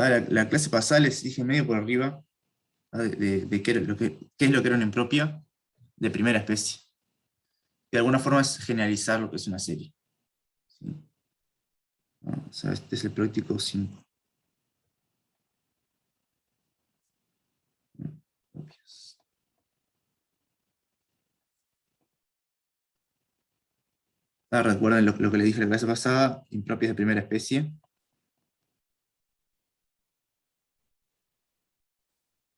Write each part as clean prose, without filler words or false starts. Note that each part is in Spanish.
La clase pasada les dije medio por arriba de qué es lo que era una impropia de primera especie. De alguna forma es generalizar lo que es una serie. ¿Sí? O sea, este es el práctico 5. Recuerden lo que les dije la clase pasada, impropias de primera especie.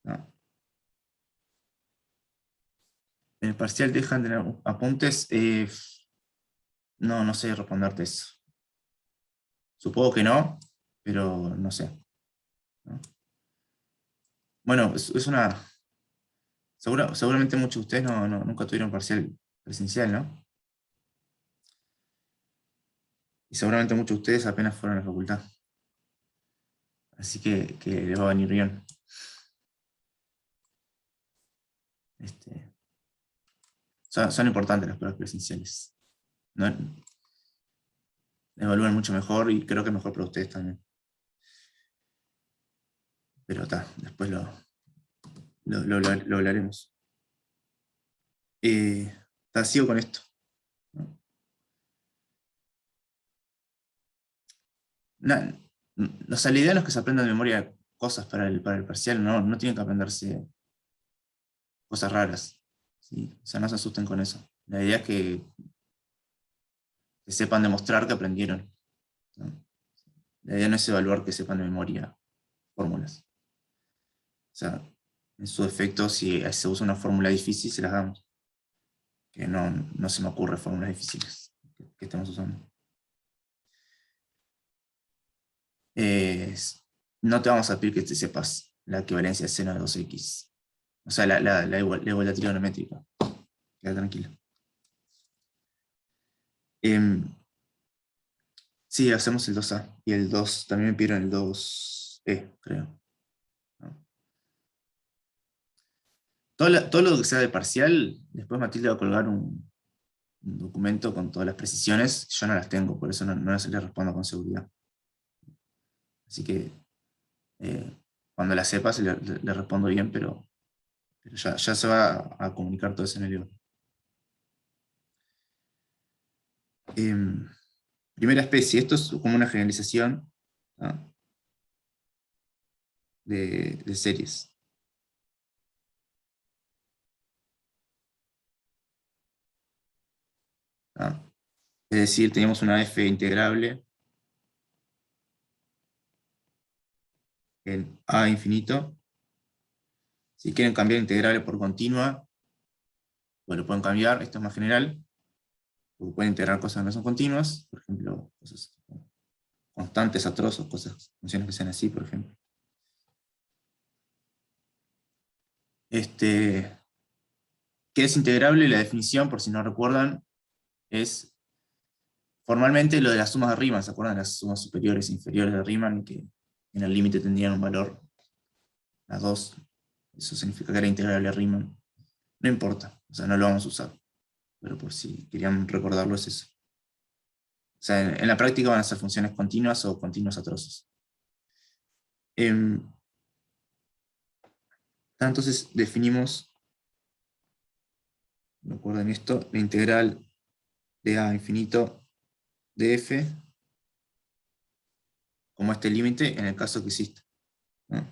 ¿No? En el parcial dejan de tener apuntes. No sé responderte eso. Supongo que no, pero no sé. ¿No? Bueno, es una... seguramente muchos de ustedes nunca tuvieron parcial presencial, ¿no? Y seguramente muchos de ustedes apenas fueron a la facultad. Así que les va a venir bien. Son importantes las pruebas presenciales. ¿No? Evalúan mucho mejor y creo que mejor para ustedes también. Pero después lo hablaremos. Sigo con esto. ¿No? O sea, la idea no es que se aprendan de memoria cosas para el parcial, no tienen que aprenderse cosas raras. ¿Sí? O sea, no se asusten con eso. La idea es que sepan demostrar que aprendieron. ¿No? La idea no es evaluar que sepan de memoria fórmulas. O sea, en su defecto, si se usa una fórmula difícil, se las damos. Que no se me ocurre fórmulas difíciles que estemos usando. No te vamos a pedir que te sepas la equivalencia de seno de 2x. O sea, la igualdad trigonométrica. Queda tranquilo. Sí, hacemos el 2A. Y el 2, también me pidieron el 2E, creo. ¿No? Todo lo que sea de parcial, después Matilde va a colgar un documento con todas las precisiones. Yo no las tengo, por eso no les respondo con seguridad. Así que cuando las sepas le respondo bien, pero ya se va a comunicar todo eso en el libro. Primera especie, esto es como una generalización, ¿no? de series. ¿No? Es decir, teníamos una f integrable en a infinito. Si quieren cambiar integrable por continua, pues lo pueden cambiar, esto es más general, porque pueden integrar cosas que no son continuas, por ejemplo, cosas constantes a trozos, funciones que sean así, por ejemplo. Que es integrable, la definición, por si no recuerdan, es formalmente lo de las sumas de Riemann. ¿Se acuerdan de las sumas superiores e inferiores de Riemann? Que en el límite tendrían un valor a 2. Eso significa que era integrable a Riemann. No importa, o sea, no lo vamos a usar. Pero por si querían recordarlo es eso. O sea, en la práctica van a ser funciones continuas o continuas a trozos. Entonces definimos, recuerden esto, la integral de a infinito de f como este límite en el caso que exista, ¿no?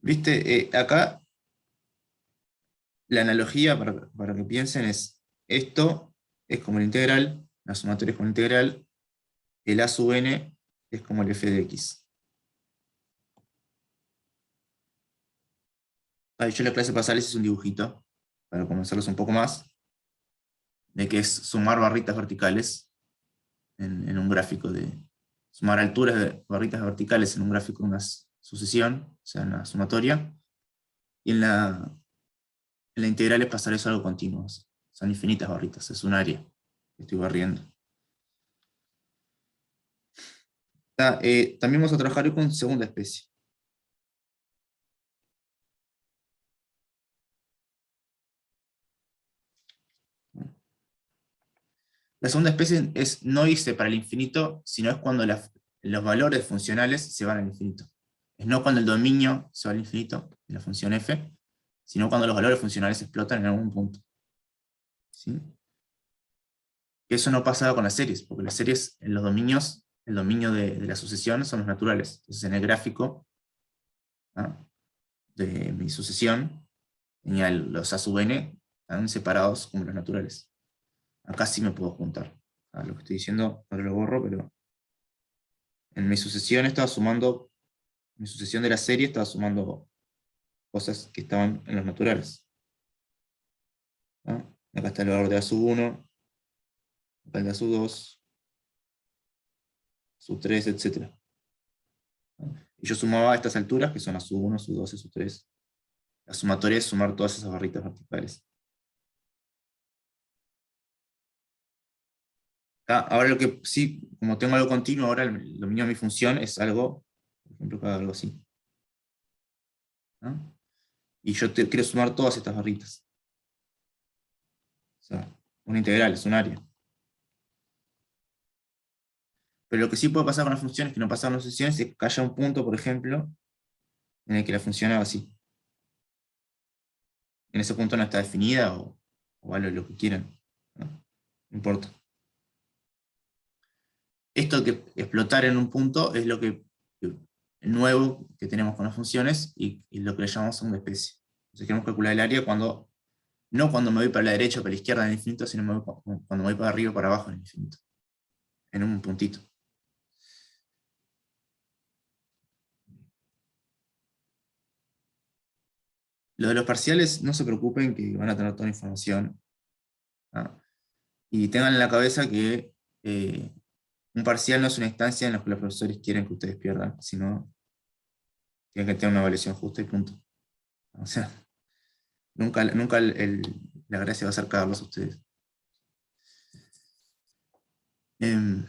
¿Viste? Acá la analogía para que piensen es, esto es como la integral, la sumatoria es como la integral, el a sub n es como el f de x. Yo en la clase pasada les hice un dibujito, para conocerlos un poco más, de que es sumar barritas verticales en un gráfico sumar alturas de barritas verticales en un gráfico de una sucesión, o sea, en la sumatoria, y en la integral es pasar eso a algo continuo. Son infinitas barritas, es un área que estoy barriendo. También vamos a trabajar hoy con segunda especie. La segunda especie es no irse para el infinito, sino es cuando los valores funcionales se van al infinito. Es no cuando el dominio se va al infinito, de la función f, sino cuando los valores funcionales explotan en algún punto. ¿Sí? Eso no pasa con las series, porque las series, en los dominios, el dominio de la sucesión son los naturales. Entonces en el gráfico, ¿no?, de mi sucesión, tenía los a sub n están separados como los naturales. Acá sí me puedo juntar. Lo que estoy diciendo ahora lo borro, pero en mi sucesión estaba sumando, mi sucesión de la serie estaba sumando cosas que estaban en los naturales, ¿no? Acá está el valor de a sub 1, acá el de a sub 2, sub 3, etc. Y yo sumaba a estas alturas, que son a sub 1, sub 2 y sub 3. La sumatoria es sumar todas esas barritas verticales. Ahora lo que sí, como tengo algo continuo, ahora el dominio de mi función es algo, por ejemplo, que haga algo así, ¿no? Y yo quiero sumar todas estas barritas. O sea, una integral, es un área. Pero lo que sí puede pasar con las funciones que no pasan en las sucesiones es que haya un punto, por ejemplo, en el que la función haga así. En ese punto no está definida o vale lo que quieran, ¿no? No importa. Esto que explotar en un punto es lo que nuevo que tenemos con las funciones y lo que le llamamos segunda especie. Entonces queremos calcular el área no cuando me voy para la derecha o para la izquierda en el infinito, sino cuando me voy para arriba o para abajo en el infinito, en un puntito. Lo de los parciales, no se preocupen que van a tener toda la información, ¿ah? Y tengan en la cabeza que un parcial no es una instancia en la que los profesores quieren que ustedes pierdan, sino tienen que tener una evaluación justa y punto. O sea, nunca la gracia va a ser cagarlos a ustedes. Em,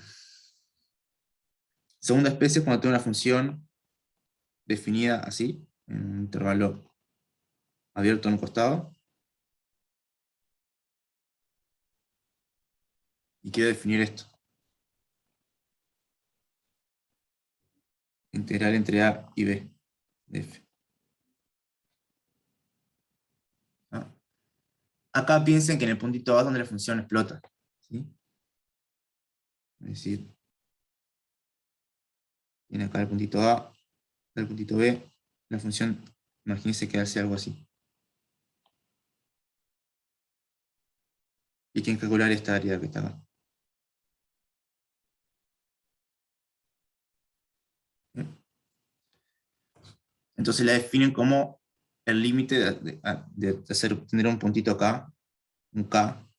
Segunda especie es cuando tengo una función definida así, en un intervalo abierto en un costado, y quiero definir esto. Integral entre a y b de f. ¿Ah? Acá piensen que en el puntito A es donde la función explota, ¿sí? Es decir, tiene acá el puntito A, acá el puntito B, la función, imagínense que hace algo así. Y tienen que calcular esta área que está acá. ¿Bien? Entonces la definen como el límite de tener un puntito acá, un K,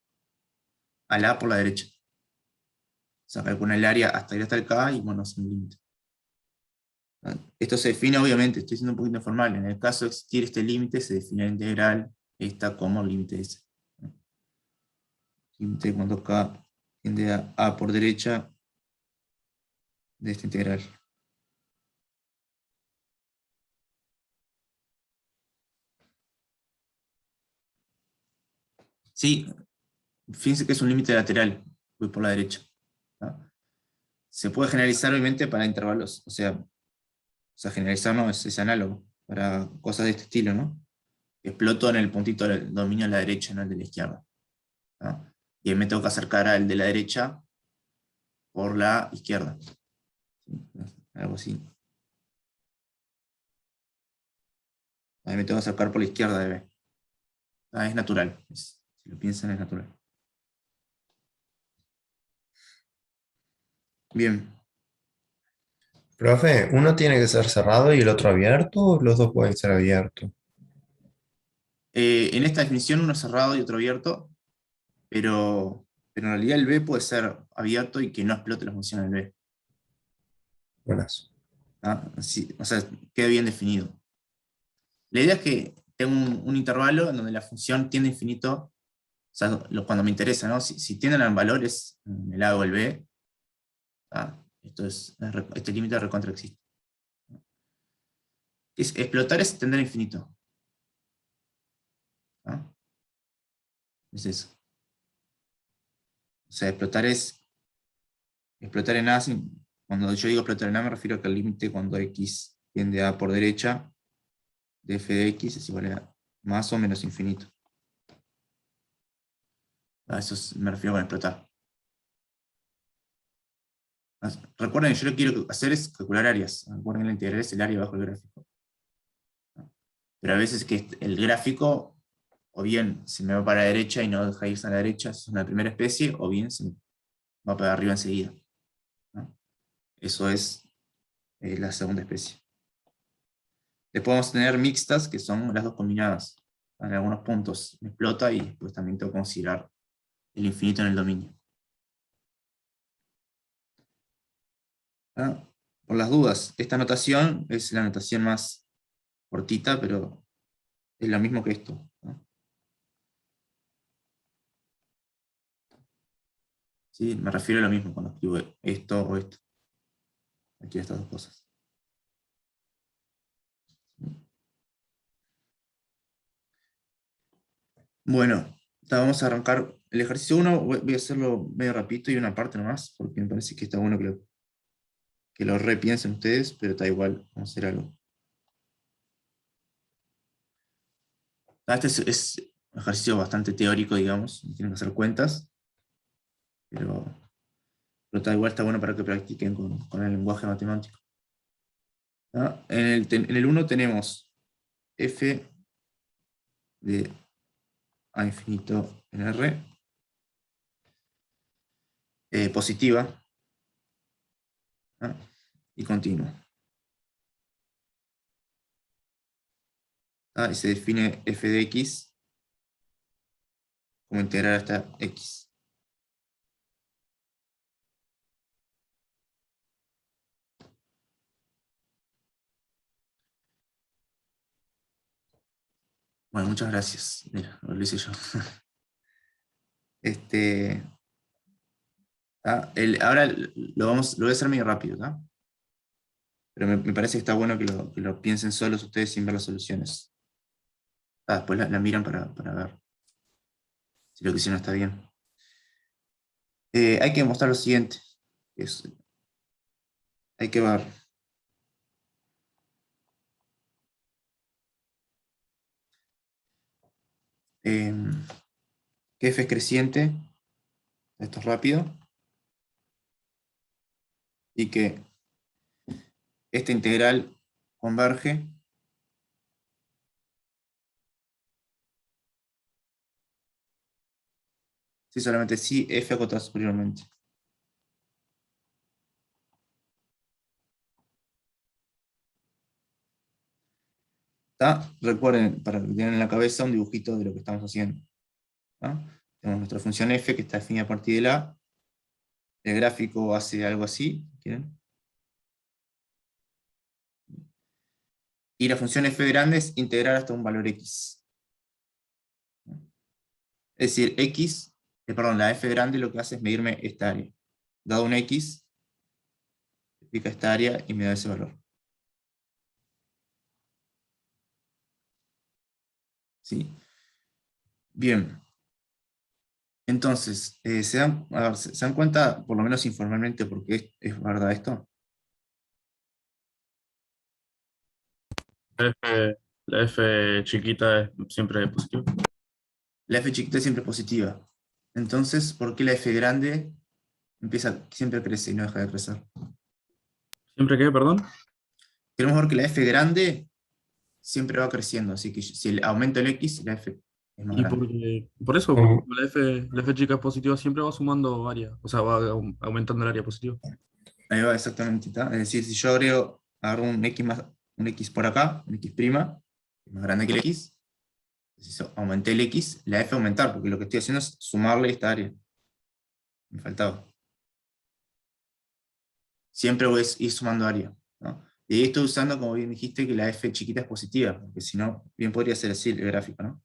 a la por la derecha. O sea, calculan el área hasta ir hasta el K y bueno, es un límite. Esto se define, obviamente, estoy siendo un poquito informal. En el caso de existir este límite, se define la integral esta como límite S. Límite cuando K tiende a A por derecha de esta integral. Sí, fíjense que es un límite lateral, voy por la derecha, ¿no? Se puede generalizar, obviamente, para intervalos. O sea, generalizar no es análogo para cosas de este estilo, ¿no? Exploto en el puntito del dominio de la derecha, no el de la izquierda, ¿no? Y ahí me tengo que acercar al de la derecha por la izquierda. ¿Sí? Algo así. Ahí me tengo que acercar por la izquierda de B. Es natural. Si lo piensan, es natural. Bien. Profe, ¿uno tiene que ser cerrado y el otro abierto o los dos pueden ser abiertos? En esta definición uno es cerrado y otro abierto, pero en realidad el B puede ser abierto y que no explote la función del B. Buenas. O sea, queda bien definido. La idea es que tengo un intervalo en donde la función tiende a infinito, o sea, cuando me interesa, ¿no? Si tienden a valores en el A o el B, este límite recontra existe. Explotar es tender a infinito, ¿no? Es eso. sea, explotar en A, cuando yo digo explotar en A me refiero a que el límite cuando x tiende a por derecha de f de x es igual a más o menos infinito. A eso me refiero con explotar. Recuerden, yo lo que quiero hacer es calcular áreas. Recuerden, la integral es el área bajo el gráfico. Pero a veces que el gráfico, o bien se me va para la derecha y no deja irse a la derecha, es una primera especie, o bien se va para arriba enseguida, ¿no? Eso es la segunda especie. Después vamos a tener mixtas, que son las dos combinadas. En algunos puntos me explota y después también tengo que considerar el infinito en el dominio. ¿Ah? Por las dudas, esta notación es la notación más cortita, pero es lo mismo que esto, ¿no? ¿Sí? Me refiero a lo mismo cuando escribo esto o esto. Aquí estas dos cosas. Bueno, vamos a arrancar el ejercicio 1. Voy a hacerlo medio rapidito y una parte nomás, porque me parece que está bueno que lo repiensen ustedes, pero está igual, vamos a hacer algo. Este es un ejercicio bastante teórico, digamos, tienen que hacer cuentas, pero está igual, está bueno para que practiquen con el lenguaje matemático. ¿Ah? En el 1 tenemos f de a infinito en R, positiva, ¿ah? Y continua. ¿Ah? Y se define f de x como integral hasta x. Bueno, muchas gracias. Mira, lo hice yo. Ahora lo voy a hacer medio rápido, ¿tá? Pero me parece que está bueno que lo piensen solos ustedes sin ver las soluciones. Después la miran para ver si lo que hicieron está bien. Hay que mostrar lo siguiente. Hay que ver que f es creciente, esto es rápido, y que esta integral converge si solamente si f acotado superiormente. ¿Tá? Recuerden, para que tengan en la cabeza un dibujito de lo que estamos haciendo. ¿Tá? Tenemos nuestra función f que está definida a partir de la. El gráfico hace algo así, ¿quieren? Y la función f grande es integrar hasta un valor x. Es decir, la f grande lo que hace es medirme esta área. Dado un x, explica esta área y me da ese valor. ¿Sí? Bien. Entonces, ¿se dan cuenta, por lo menos informalmente, por qué es verdad esto? La F, la F chiquita es siempre positiva. La f chiquita es siempre positiva. Entonces, ¿por qué la f grande siempre crece y no deja de crecer? ¿Siempre qué, perdón? Queremos ver que la f grande siempre va creciendo, así que si aumenta el x, la f es más Y grande. por eso, porque la F chica es positiva, siempre va sumando área, o sea, va aumentando el área positiva. Ahí va exactamente, ¿tá? Es decir, si yo agarro un x por acá, un x', más grande que el x, si aumenté el x, la f aumentar, porque lo que estoy haciendo es sumarle esta área. Me faltaba. Siempre voy a ir sumando área, ¿no? Y ahí estoy usando, como bien dijiste, que la f chiquita es positiva, porque si no, bien podría ser así el gráfico, ¿no?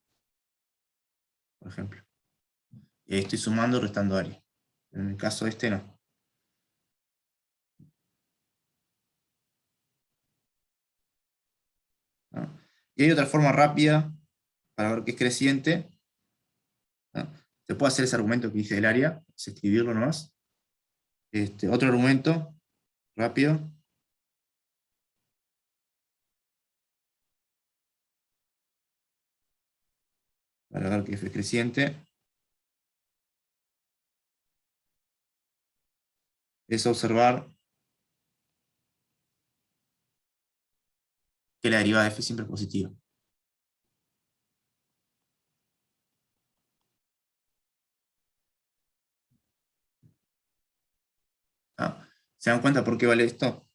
Por ejemplo. Y ahí estoy sumando y restando área. En el caso este no. ¿No? Y hay otra forma rápida para ver que es creciente, ¿no? Se puede hacer ese argumento que dije del área, es escribirlo nomás. Otro argumento, rápido. Para ver que f es creciente. Es observar que la derivada de f siempre es positiva. ¿Se dan cuenta por qué vale esto?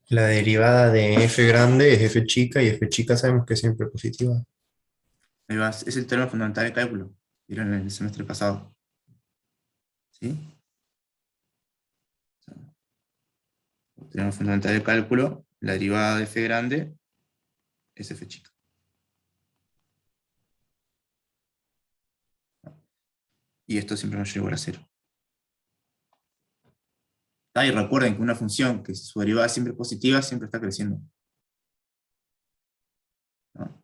La derivada de f grande es f chica y f chica sabemos que es siempre positiva. Ahí va, es el teorema fundamental de cálculo. Vieron en el semestre pasado. ¿Sí? El teorema fundamental de cálculo, la derivada de f grande es f chica. Y esto siempre mayor o igual a 0. Y recuerden que una función que su derivada es siempre positiva, siempre está creciendo. ¿No?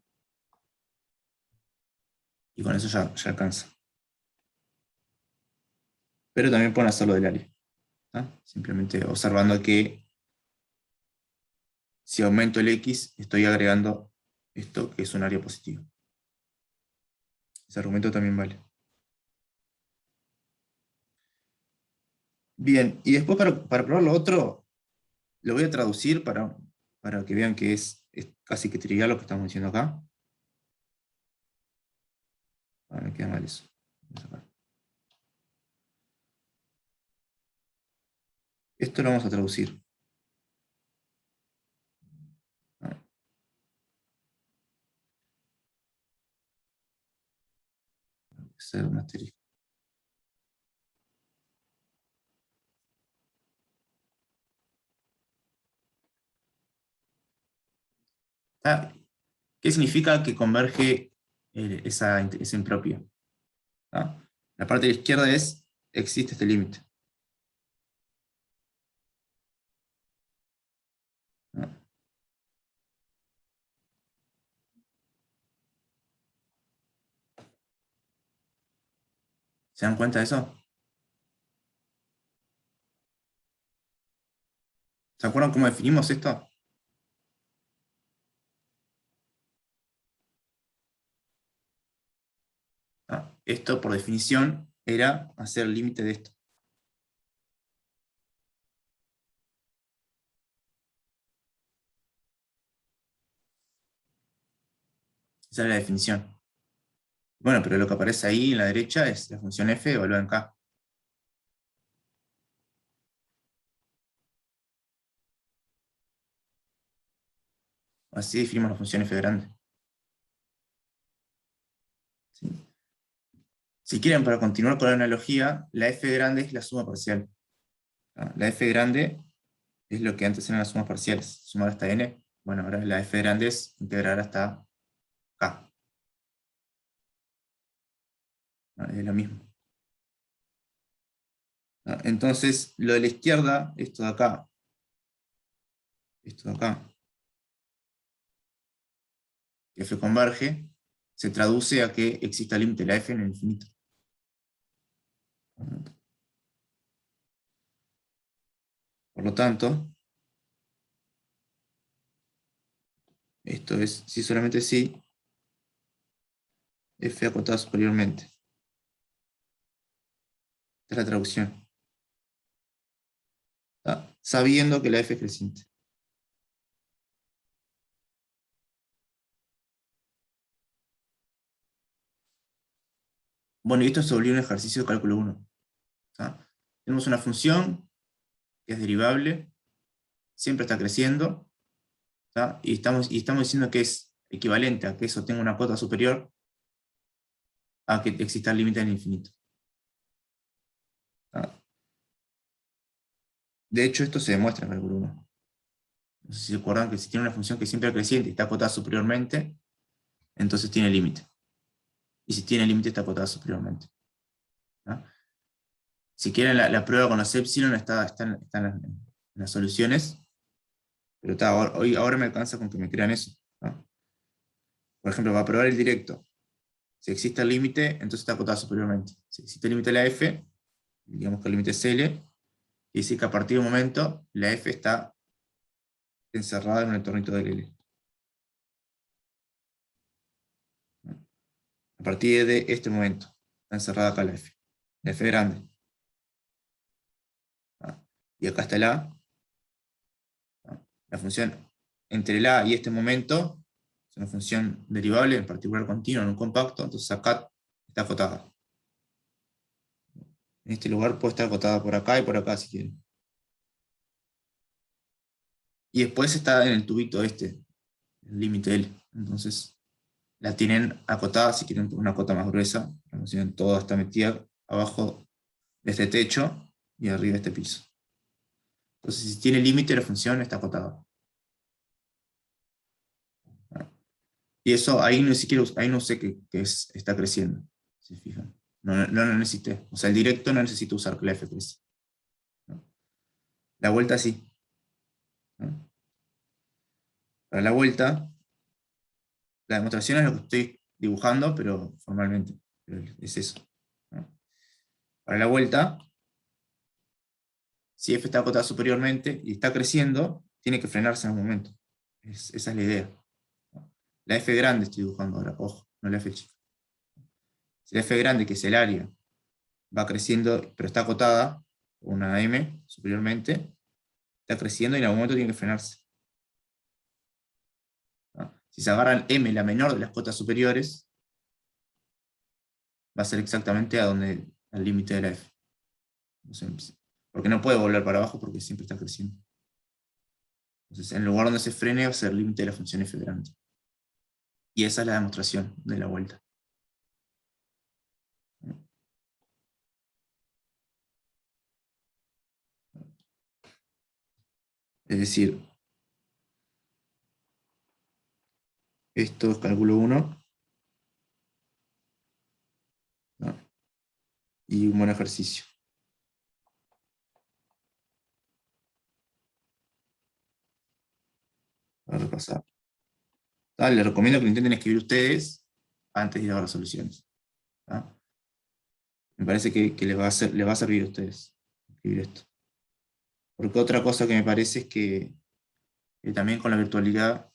Y con eso ya alcanza. Pero también pueden hacerlo del área. ¿No? Simplemente observando que si aumento el x, estoy agregando esto que es un área positiva. Ese argumento también vale. Bien, y después para probar lo otro, lo voy a traducir para que vean que es casi que trivial lo que estamos diciendo acá. Me queda mal eso. Esto lo vamos a traducir. Hacer un asterisco. ¿Qué significa que converge esa entropía? La parte de la izquierda es, existe este límite. ¿Se dan cuenta de eso? ¿Se acuerdan cómo definimos esto? Esto, por definición, era hacer el límite de esto. Esa era la definición. Bueno, pero lo que aparece ahí en la derecha es la función f evaluada en k. Así definimos la función f grande. ¿Sí? Si quieren, para continuar con la analogía, la f grande es la suma parcial. La f grande es lo que antes eran las sumas parciales, sumar hasta n. Bueno, ahora la f grande es integrar hasta k. Es lo mismo. Entonces, lo de la izquierda, esto de acá, que f converge, se traduce a que exista el límite de la f en el infinito. Por lo tanto, esto es, si solamente si, f acotada superiormente. Esta es la traducción. Sabiendo que la f es creciente. Bueno, y esto se volvió un ejercicio de cálculo 1. Tenemos una función que es derivable, siempre está creciendo, y estamos diciendo que es equivalente a que eso tenga una cota superior a que exista el límite en el infinito. De hecho, esto se demuestra en cálculo 1. No sé si se acuerdan que si tiene una función que siempre es creciente y está acotada superiormente, entonces tiene límite. Y si tiene límite, está acotada superiormente. Si quieren, la prueba con los epsilon está en las soluciones. Pero ahora me alcanza con que me crean eso, ¿no? Por ejemplo, para probar el directo, si existe el límite, entonces está acotada superiormente. Si existe el límite de la f, digamos que el límite es L, quiere decir que a partir de un momento la f está encerrada en un entornito del L. A partir de este momento, está encerrada acá la f grande. Y acá está el A. La función entre el A y este momento es una función derivable, en particular continua, en un compacto, entonces acá está acotada. En este lugar puede estar acotada por acá y por acá si quieren. Y después está en el tubito este, el límite L. Entonces la tienen acotada, si quieren una cota más gruesa, la función toda está metida abajo de este techo y arriba de este piso. Entonces si tiene límite la función está acotada. Y eso ahí ni siquiera, ahí no sé que está creciendo, si se fijan. No lo necesité. O sea, el directo no necesito usar que la f crece, ¿no? La vuelta sí, ¿no? Para la vuelta, la demostración es lo que estoy dibujando, pero formalmente. Pero es eso, ¿no? Para la vuelta, si f está acotada superiormente y está creciendo, tiene que frenarse en algún momento. Esa es la idea, ¿no? La f grande estoy dibujando ahora, ojo, no la f chica. Si la f grande, que es el área, va creciendo, pero está acotada, una m superiormente, está creciendo y en algún momento tiene que frenarse, ¿no? Si se agarran m, la menor de las cotas superiores, va a ser exactamente a donde, al límite de la f. Porque no puede volver para abajo porque siempre está creciendo. Entonces, en el lugar donde se frene va a ser el límite de la función f grande. Y esa es la demostración de la vuelta. Es decir, esto es cálculo 1, ¿no? Y un buen ejercicio. Para repasar. Les recomiendo que lo intenten escribir ustedes antes de ir a las soluciones, ¿no? Me parece que les va a servir a ustedes escribir esto. Porque otra cosa que me parece es que también con la virtualidad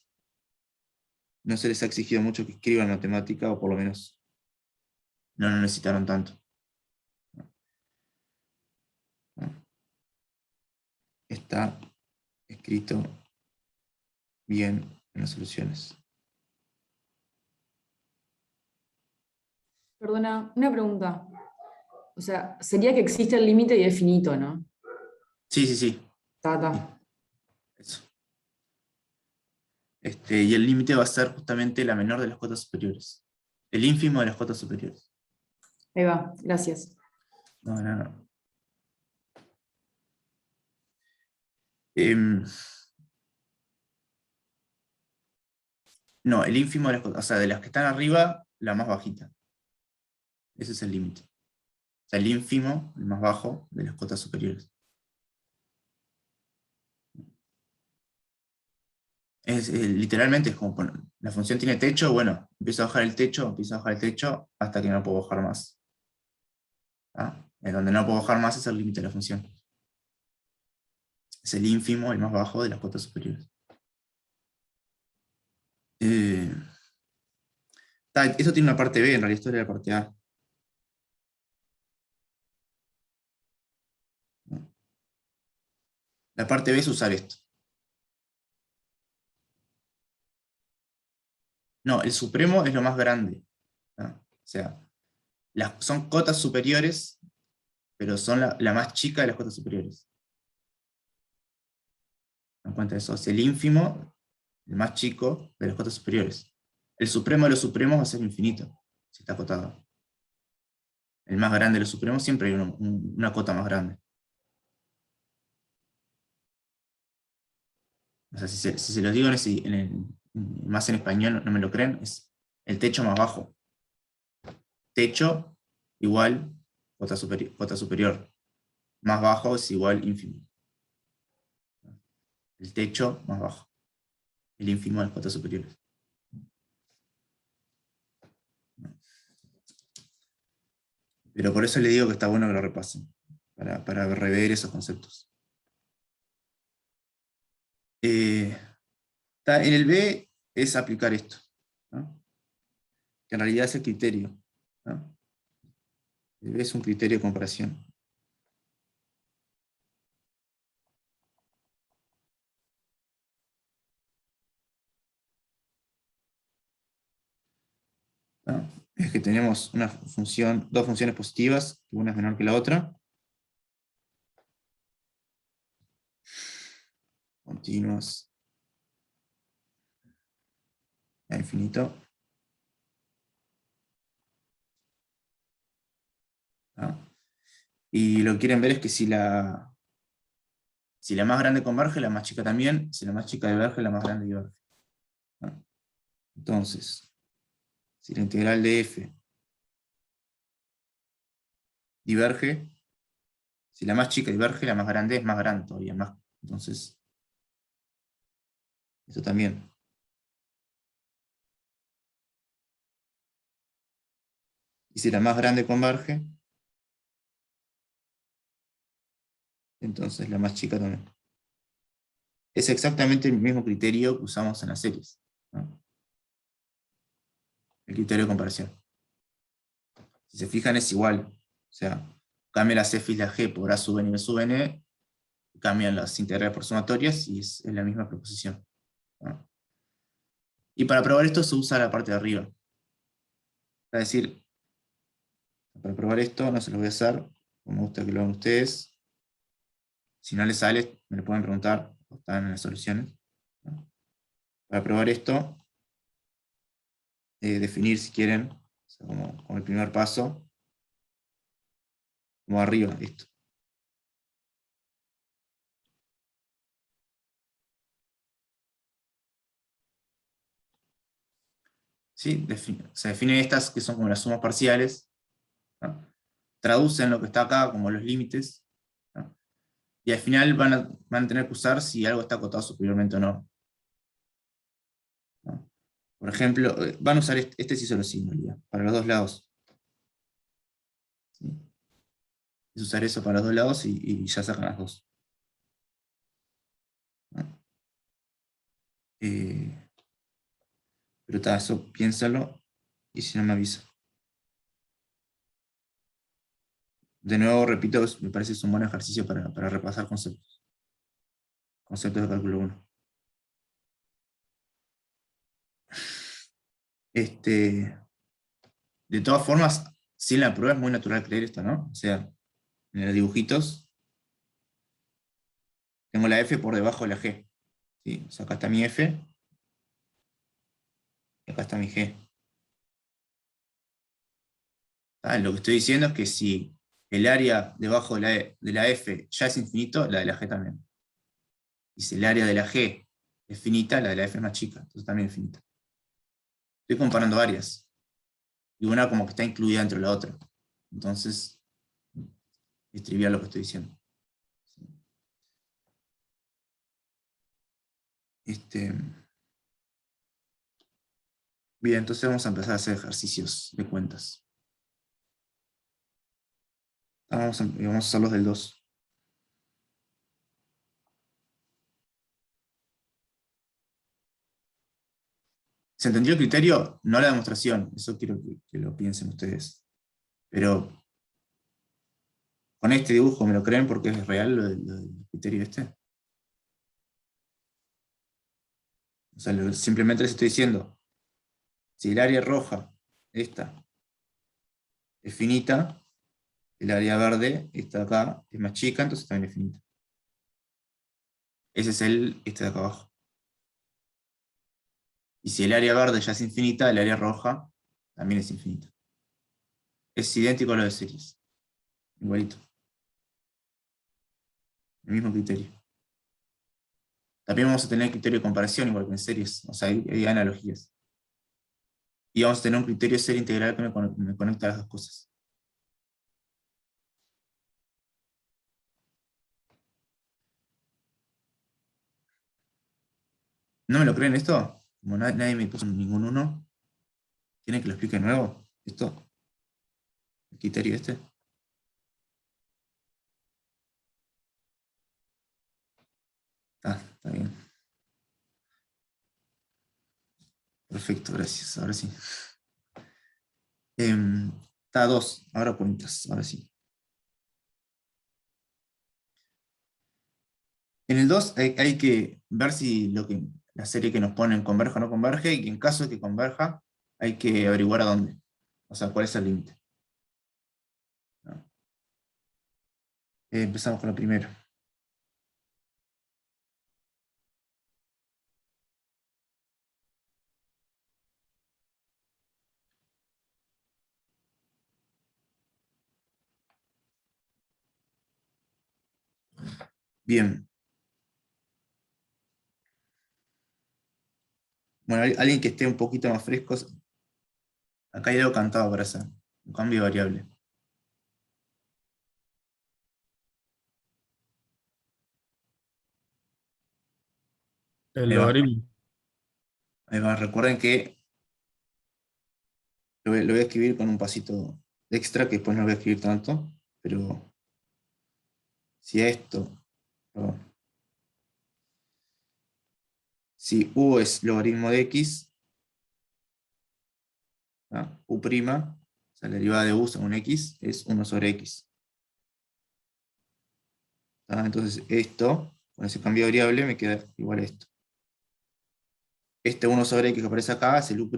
no se les ha exigido mucho que escriban matemática, o por lo menos no lo necesitaron tanto, ¿no? Está escrito bien en las soluciones. Perdona, una pregunta. O sea, sería que existe el límite y es finito, ¿no? Sí, sí, sí. Ta. Eso. Y el límite va a ser justamente la menor de las cotas superiores. El ínfimo de las cotas superiores. Ahí va, gracias. No. No, el ínfimo de las cotas, o sea, de las que están arriba, la más bajita. Ese es el límite. O sea, el ínfimo, el más bajo, de las cotas superiores. Literalmente es como la función tiene techo, bueno, empiezo a bajar el techo, hasta que no puedo bajar más. ¿Ah? En donde no puedo bajar más es el límite de la función. Es el ínfimo, el más bajo de las cotas superiores. Esto tiene una parte B, en realidad esto era la parte A. La parte B es usar esto. No, el supremo es lo más grande, ¿no? O sea, son cotas superiores, pero son la más chica de las cotas superiores. En cuenta de eso, es el ínfimo, el más chico de las cotas superiores. El supremo de los supremos va a ser infinito, si está acotado. El más grande de los supremos siempre hay una cota más grande. O sea, si se los digo más en español, no me lo creen, es el techo más bajo. Techo igual cota superior. Más bajo es igual ínfimo. el techo más bajo, el ínfimo de las cotas superiores. Pero por eso le digo que está bueno que lo repasen, para rever esos conceptos. En el B es aplicar esto, ¿no? Que en realidad es el criterio, ¿no? El B es un criterio de comparación. ¿No? Es que tenemos una función, dos funciones positivas, una es menor que la otra, continuas a infinito. ¿No? Y lo que quieren ver es que si la más grande converge, la más chica también; si la más chica diverge, la más grande diverge. ¿No? Entonces, si la integral de f diverge, si la más chica diverge, la más grande es más grande todavía. Entonces, esto también. Y si la más grande converge, entonces la más chica también. Es exactamente el mismo criterio que usamos en las series, ¿no? El criterio de comparación. Si se fijan, es igual. O sea, cambia las f y la g por a sub n y b sub n, cambian las integrales por sumatorias y es la misma proposición, ¿no? Y para probar esto se usa la parte de arriba. Es decir, para probar esto no se los voy a hacer, como me gusta que lo hagan ustedes. Si no les sale, me lo pueden preguntar, o están en las soluciones, ¿no? Para probar esto, definir si quieren, o sea, como el primer paso, como arriba, listo. ¿Sí? Se definen estas que son como las sumas parciales, ¿no? Traducen lo que está acá como los límites, ¿no? Y al final van a tener que usar si algo está acotado superiormente o no, ¿no? Por ejemplo, van a usar este sí solo sí, en realidad, para los dos lados. ¿Sí? Es usar eso para los dos lados y ya sacan las dos, ¿no? Pero está, eso piénsalo, y si no me avisa. De nuevo, repito, me parece que es un buen ejercicio para repasar conceptos. Conceptos de cálculo 1. De todas formas, si en la prueba es muy natural creer esto, ¿no? O sea, en los dibujitos tengo la f por debajo de la g, ¿sí? O sea, acá está mi f y acá está mi g. Lo que estoy diciendo es que si el área debajo de la f ya es infinito, la de la g también. Y si el área de la g es finita, la de la f es más chica, entonces también es finita. Estoy comparando áreas, y una como que está incluida dentro de la otra. Entonces, es trivial lo que estoy diciendo. Bien, entonces vamos a empezar a hacer ejercicios de cuentas. Vamos a hacer los del 2. ¿Se entendió el criterio? No la demostración. Eso quiero que lo piensen ustedes. Pero con este dibujo, ¿me lo creen porque es real lo del criterio este? O sea, simplemente les estoy diciendo, si el área roja, esta, es finita, el área verde, esta de acá, es más chica, entonces también es finita. Ese es este de acá abajo. Y si el área verde ya es infinita, el área roja también es infinita. Es idéntico a lo de series. Igualito. El mismo criterio. También vamos a tener criterio de comparación, igual que en series. O sea, hay analogías. Y vamos a tener un criterio de serie integral que me conecta las dos cosas. ¿No me lo creen esto? Como nadie me puso ningún 1, ¿quieren que lo explique de nuevo? ¿Esto? ¿El criterio este? Está bien. Perfecto, gracias. Ahora sí. Está 2, ahora cuentas, ahora sí. En el 2 hay que ver si la serie que nos ponen converge o no converge, y en caso de que converja, hay que averiguar a dónde. O sea, cuál es el límite. ¿No? Empezamos con lo primero. Bien. Bueno, alguien que esté un poquito más fresco, acá hay algo cantado para hacer. Un cambio de variable. El Ahí va. logaritmo. Ahí va. Recuerden que lo voy a escribir con un pasito extra, que después no lo voy a escribir tanto, pero si esto, perdón, si u es logaritmo de x, ¿ah? U', o sea, la derivada de u según x, es 1 sobre x. ¿Ah? Entonces esto, con ese cambio de variable, me queda igual a esto. Este 1 sobre x que aparece acá es el u',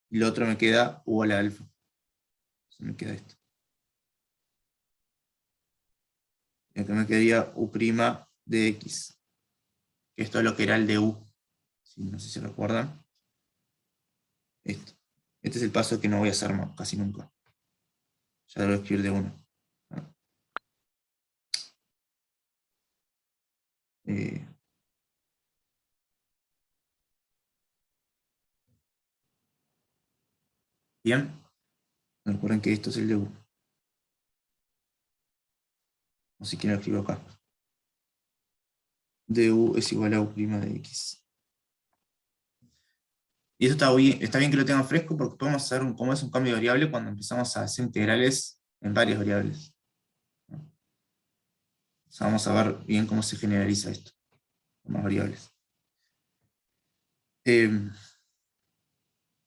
y lo otro me queda u a la alfa. Entonces me queda esto. Y acá me quedaría u' de x. Esto es lo que era el de u. ¿Sí? No sé si recuerdan. Esto. Este es el paso que no voy a hacer más, casi nunca. Ya lo voy a escribir de uno. Eh, Bien. Recuerden que esto es el de u. O si quieren lo escribo acá. Du es igual a u' de x. Y eso está bien que lo tengan fresco, porque podemos hacer cómo es un cambio de variable cuando empezamos a hacer integrales en varias variables. ¿No? O sea, vamos a ver bien cómo se generaliza esto con más variables.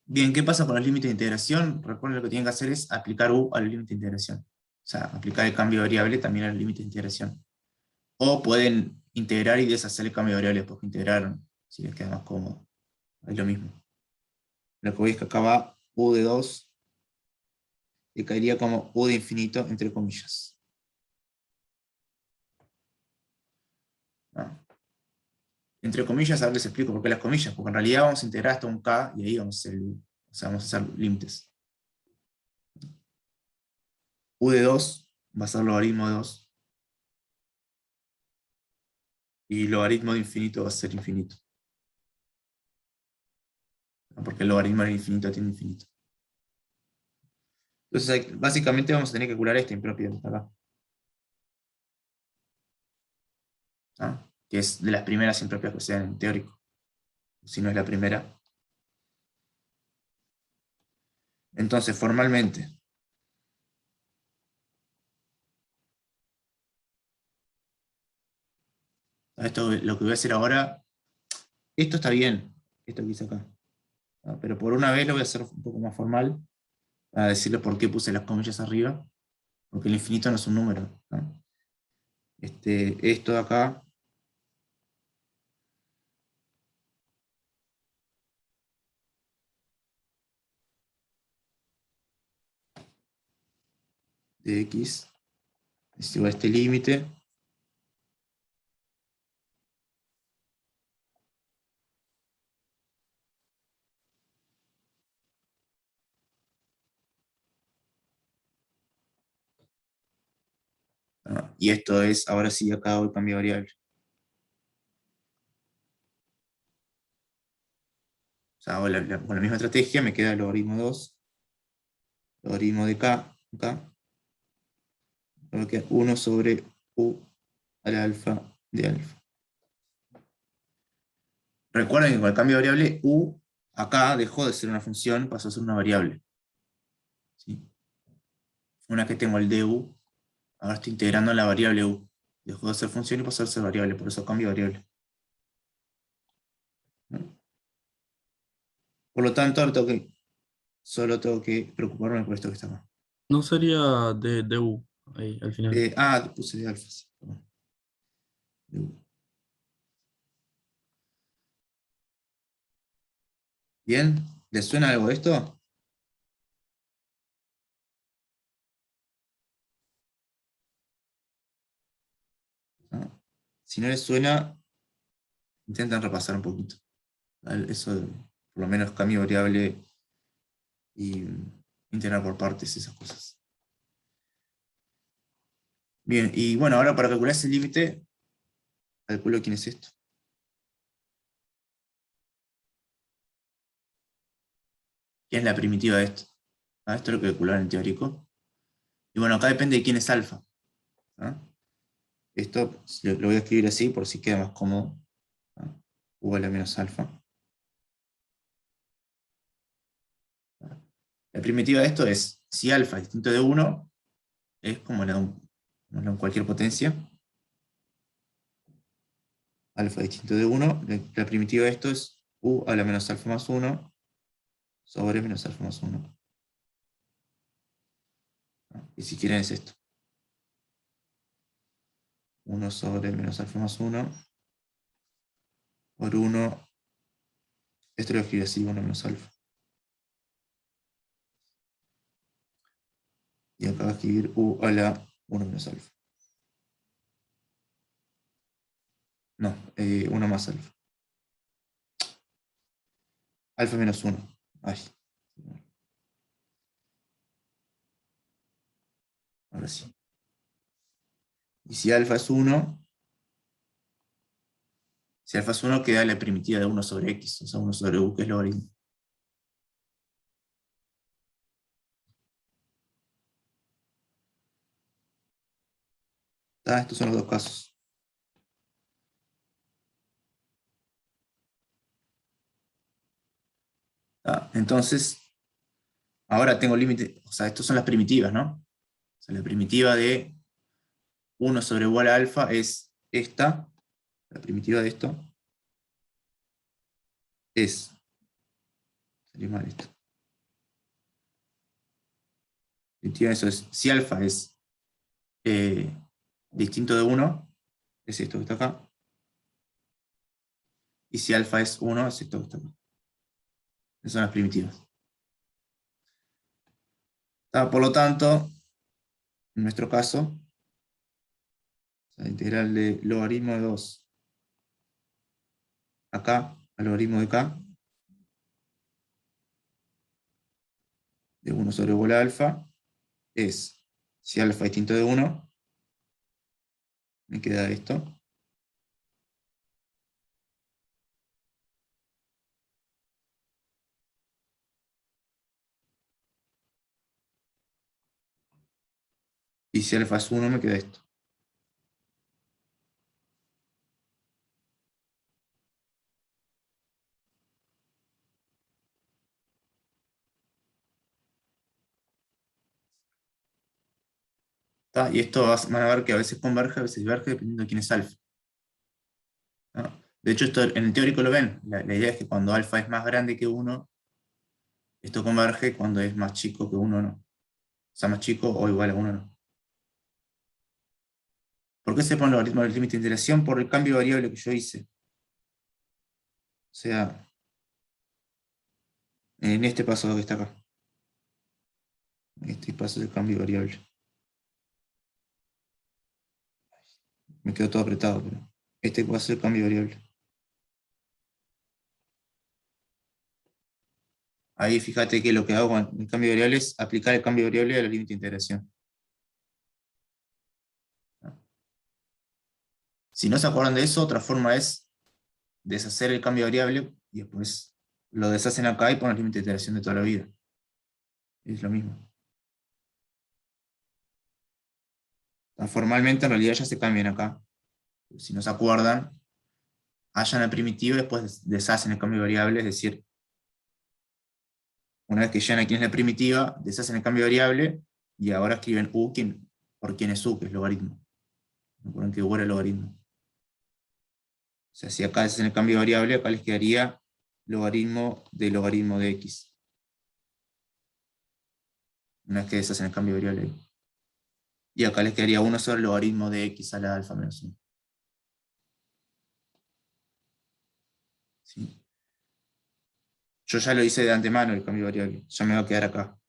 Bien, ¿qué pasa con los límites de integración? Recuerden, lo que tienen que hacer es aplicar u al límite de integración. O sea, aplicar el cambio de variable también al límite de integración. O pueden integrar y deshacer el cambio de variable después que integraron, si les queda más cómodo. Es lo mismo. Lo que voy es que acá va u de 2, y caería como u de infinito, entre comillas. ¿No? Entre comillas, ahora les explico por qué las comillas, porque en realidad vamos a integrar hasta un k, y ahí vamos a hacer límites. U de 2 va a ser logaritmo de 2, y logaritmo de infinito va a ser infinito. ¿No? Porque el logaritmo del infinito tiene infinito. Entonces, básicamente vamos a tener que calcular esta impropia de acá. ¿No? Que es de las primeras impropias que sean en teórico. Si no es la primera. Entonces, formalmente, esto, lo que voy a hacer ahora, esto está bien, esto que hice acá. ¿No? Pero por una vez lo voy a hacer un poco más formal, a decirles por qué puse las comillas arriba, porque el infinito no es un número. ¿No? Esto de acá de x es igual a este límite. ¿No? Y esto es, ahora sí, acá hago el cambio de variable. O sea, con la misma estrategia me queda el logaritmo 2, logaritmo de k, acá, me queda 1 sobre u a la alfa de alfa. Recuerden que con el cambio de variable, u acá dejó de ser una función, pasó a ser una variable. ¿Sí? Una que tengo el du, ahora estoy integrando la variable u. Dejó de ser función y pasó a ser variable, por eso cambio de variable. ¿No? Por lo tanto, ahora solo tengo que preocuparme por esto que está acá. No sería de U ahí al final. Puse de alfa. Sí, perdón. Du. ¿Bien? ¿Les suena algo esto? ¿No? Si no les suena, intenten repasar un poquito. Eso, por lo menos cambio variable y integrar por partes, esas cosas. Bien, y bueno, ahora para calcular ese límite, calculo quién es esto. ¿Quién es la primitiva de esto? Esto es lo que calcular en el teórico. Y bueno, acá depende de quién es alfa. Esto lo voy a escribir así por si queda más cómodo. U a la menos alfa. La primitiva de esto es, si alfa es distinto de 1, es como en cualquier potencia. Alfa es distinto de 1, la primitiva de esto es u a la menos alfa más 1 sobre menos alfa más 1. Y si quieren es esto. 1 sobre menos alfa más 1 por 1. Esto lo escribo así, 1 menos alfa. Y acá va a escribir u a la 1 menos alfa. No, 1 más alfa. Alfa menos 1. Ay. Ahora sí. Y si alfa es 1, si alfa es 1 queda la primitiva de 1 sobre x, o sea 1 sobre u, que es logaritmo. Estos son los dos casos. Entonces, ahora tengo límite, o sea, estos son las primitivas, ¿no? O sea, la primitiva de 1 sobre igual a alfa es esta, la primitiva de esto es, sería mal esto. La primitiva de eso es, si alfa es distinto de 1, es esto que está acá. Y si alfa es 1, es esto que está acá. Esas son las primitivas. Por lo tanto, en nuestro caso, la integral de logaritmo de 2 acá, al logaritmo de acá, de 1 sobre igual a alfa, es, si alfa es distinto de 1, me queda esto. Y si alfa es 1, me queda esto. Y esto van a ver que a veces converge, a veces diverge, dependiendo de quién es alfa. De hecho, esto en el teórico lo ven. La idea es que cuando alfa es más grande que 1, esto converge, cuando es más chico que 1, no. O sea, más chico o igual a 1, no. ¿Por qué se pone el logaritmo del límite de integración? Por el cambio de variable que yo hice. O sea, en este paso que está acá. Este paso de cambio de variable. Me quedó todo apretado, pero este va a ser el cambio de variable. Ahí fíjate que lo que hago con el cambio de variable es aplicar el cambio de variable al límite de integración. Si no se acuerdan de eso, otra forma es deshacer el cambio de variable y después lo deshacen acá y ponen el límite de iteración de toda la vida. Es lo mismo. Formalmente en realidad ya se cambian acá. Si no se acuerdan, hallan la primitiva y después deshacen el cambio de variable, es decir, una vez que llegan a quién es la primitiva, deshacen el cambio de variable, y ahora escriben u por quién es u, que es logaritmo. Recuerden que u era el logaritmo. O sea, si acá hacen el cambio de variable, acá les quedaría logaritmo de x. Una vez que deshacen el cambio de variable ahí. Y acá les quedaría 1 sobre el logaritmo de x a la alfa menos 1. ¿Sí? Yo ya lo hice de antemano el cambio de variable. Ya me va a quedar acá.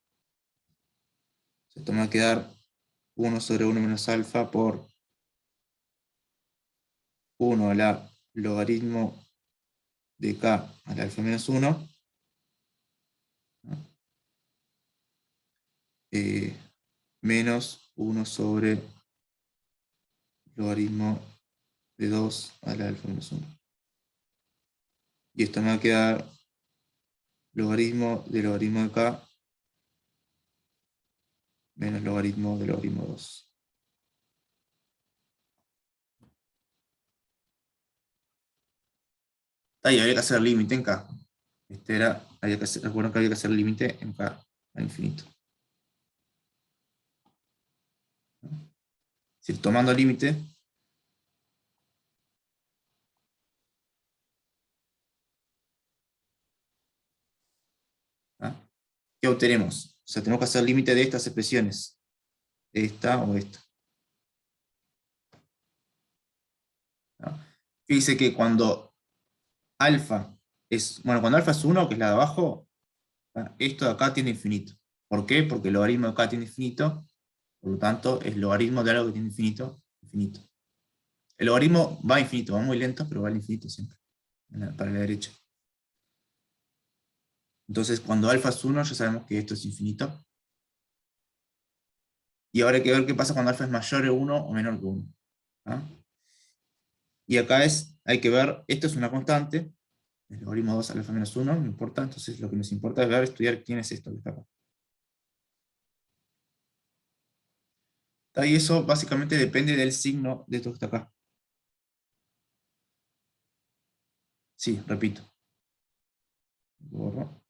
Esto me va a quedar 1 sobre 1 menos alfa por 1 a la logaritmo de k a la alfa menos 1. Menos 1 sobre logaritmo de 2 a la alfa menos 1. Y esto me va a quedar logaritmo de k menos logaritmo de 2. Ahí había que hacer límite en k. Recuerden que había que hacer límite en k a infinito. Es decir, tomando límite, ¿qué obtenemos? O sea, tenemos que hacer límite de estas expresiones. Esta o esta. Fíjense que cuando alfa es 1, que es la de abajo, esto de acá tiene infinito. ¿Por qué? Porque el logaritmo de acá tiene infinito, por lo tanto, el logaritmo de algo que tiene infinito, infinito. El logaritmo va a infinito, va muy lento, pero va al infinito siempre, para la derecha. Entonces, cuando alfa es 1, ya sabemos que esto es infinito. Y ahora hay que ver qué pasa cuando alfa es mayor que 1 o menor que 1. Y acá hay que ver, esto es una constante, el logaritmo 2 al alfa menos 1, no importa, entonces lo que nos importa es ver, estudiar quién es esto que está acá. Y eso básicamente depende del signo de esto que está acá. Sí, repito. Borro.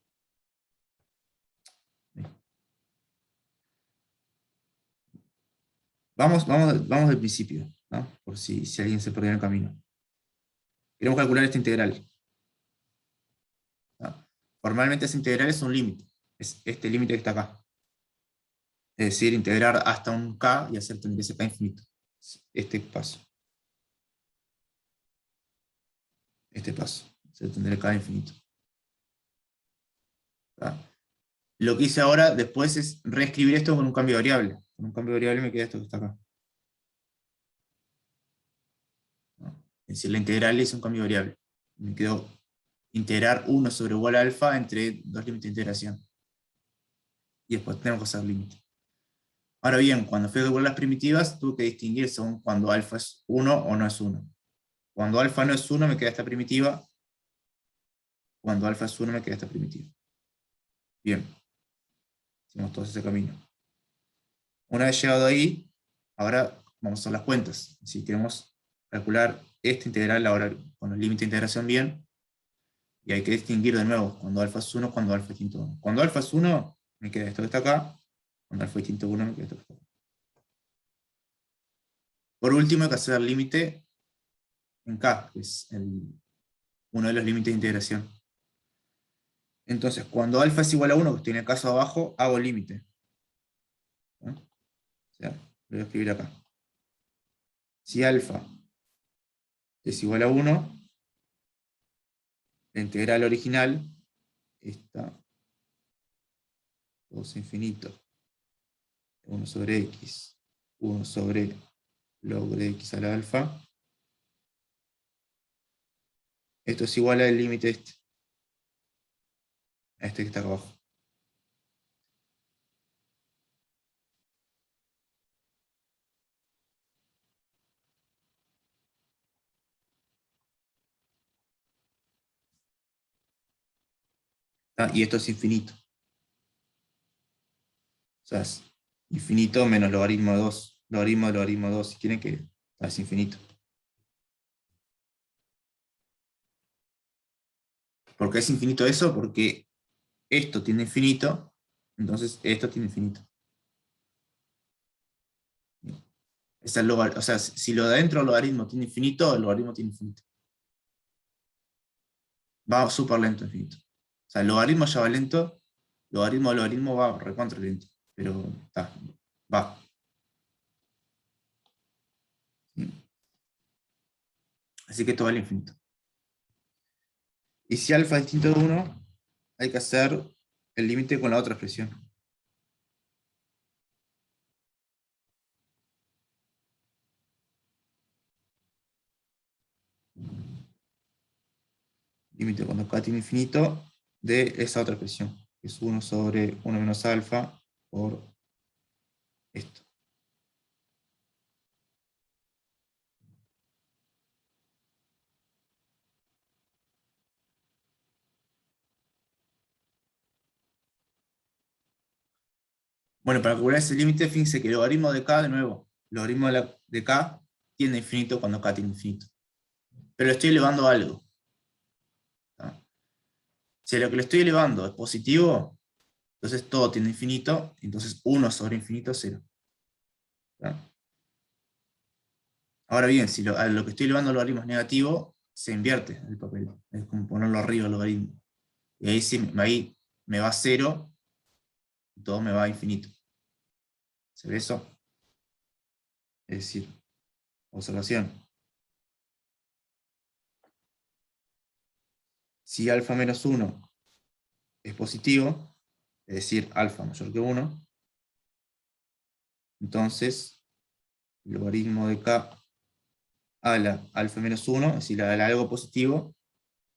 Vamos del principio, ¿no? Por si alguien se perdió en el camino. Queremos calcular esta integral, ¿no? Formalmente esa integral es un límite. Es este límite que está acá. Es decir, integrar hasta un k y hacer tender ese k infinito. Este paso. Este paso. Hacer tender el k infinito. ¿Tá? Lo que hice ahora después es reescribir esto con un cambio de variable. Con un cambio de variable me queda esto que está acá. ¿No? Es decir, la integral es un cambio de variable. Me quedó integrar 1 sobre igual a alfa entre dos límites de integración. Y después tenemos que hacer límite. Ahora bien, cuando fui a calcular las primitivas, tuve que distinguir según cuando alfa es 1 o no es 1. Cuando alfa no es 1 me queda esta primitiva. Cuando alfa es 1 me queda esta primitiva. Bien. Hicimos todo ese camino. Una vez llegado ahí, ahora vamos a hacer las cuentas. Si queremos calcular esta integral ahora con el límite de integración bien, y hay que distinguir de nuevo cuando alfa es 1, cuando alfa es distinto 1. Cuando alfa es 1, me queda esto que está acá. Cuando alfa es distinto 1, me queda esto que está acá. Por último, hay que hacer el límite en k, que es uno de los límites de integración. Entonces, cuando alfa es igual a 1, que estoy en el caso abajo, hago el límite. ¿No? O sea, lo voy a escribir acá. Si alfa es igual a 1, la integral original está 2 infinito, 1 sobre x, 1 sobre log de x a la alfa. Esto es igual al límite este. A este que está acá abajo. Y esto es infinito. O sea, es infinito menos logaritmo de 2. Logaritmo de logaritmo de 2. Si quieren que es infinito. ¿Por qué es infinito eso? Porque esto tiene infinito, entonces esto tiene infinito. Es el o sea, si lo de adentro del logaritmo tiene infinito, el logaritmo tiene infinito. Va súper lento infinito. O sea, el logaritmo ya va lento, logaritmo de logaritmo va recontra lento, pero está, va. Así que esto vale infinito. Y si alfa es distinto de 1, hay que hacer el límite con la otra expresión. Límite cuando k tiene infinito de esa otra expresión, que es 1 sobre 1 menos alfa por esto. Bueno, para calcular ese límite, fíjense que el logaritmo de k, de nuevo, el logaritmo de k tiende a infinito cuando k tiene infinito. Pero le estoy elevando algo. ¿Tá? Si lo que le estoy elevando es positivo, entonces todo tiende a infinito, entonces 1 sobre infinito es 0. ¿Tá? Ahora bien, si a lo que estoy elevando al logaritmo es negativo, se invierte el papel. Es como ponerlo arriba al logaritmo. Y ahí, ahí me va a 0, y todo me va a infinito. ¿Se ve eso? Es decir, observación. Si alfa menos 1 es positivo, es decir, alfa mayor que 1, entonces el logaritmo de k a la alfa menos 1, es decir, a algo positivo,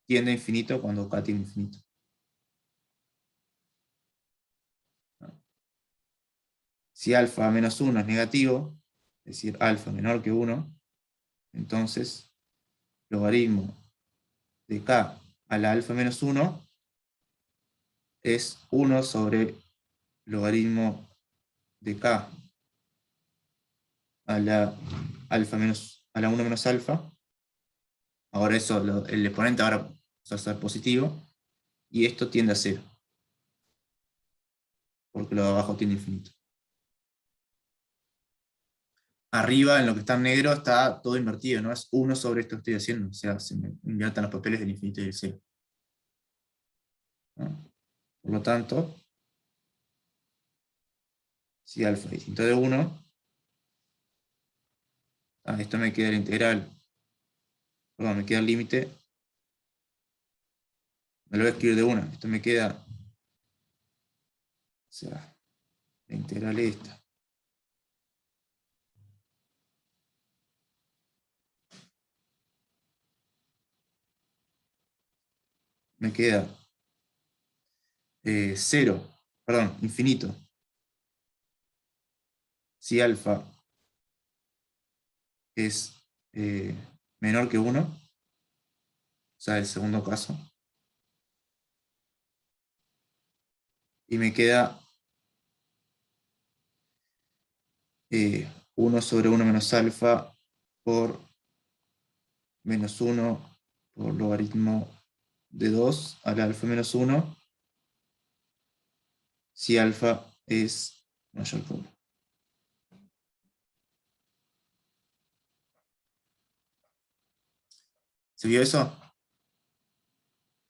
tiende a infinito cuando k tiene infinito. Si alfa menos 1 es negativo, es decir, alfa menor que 1, entonces logaritmo de k a la alfa menos 1 es 1 sobre logaritmo de k a la a la 1 menos alfa. Ahora eso, el exponente ahora va a ser positivo, y esto tiende a 0, porque lo de abajo tiene infinito. Arriba, en lo que está en negro, está todo invertido, ¿no? Es 1 sobre esto que estoy haciendo, o sea, se me invierten los papeles del infinito y del 0. ¿No? Por lo tanto, si alfa es distinto de 1, esto me queda la integral, perdón, me queda el límite, me lo voy a escribir de 1, esto me queda, o sea, la integral es esta. Me queda 0, perdón, infinito. Si alfa es menor que 1, o sea, el segundo caso, y me queda 1 sobre 1 menos alfa por menos 1 por logaritmo de 2 al alfa menos 1, si alfa es mayor que 1. ¿Se vio eso?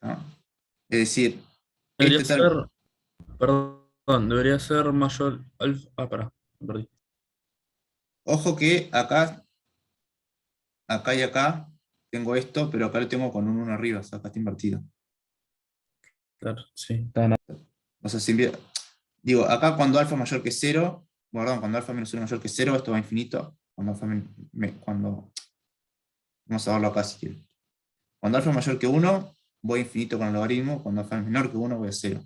¿No? Es decir, Debería este ser, tal, perdón, debería ser mayor alfa. Ah, pará, me perdí. ojo que acá y acá tengo esto, pero acá lo tengo con un 1 arriba, o sea, acá está invertido. Claro, sí, está nada. O sea, digo, acá cuando alfa mayor que 0, perdón, cuando alfa menos 1 mayor que 0, esto va a infinito. Vamos a verlo acá si quiero. Cuando alfa es mayor que 1, voy a infinito con el logaritmo. Cuando alfa es menor que 1, voy a 0.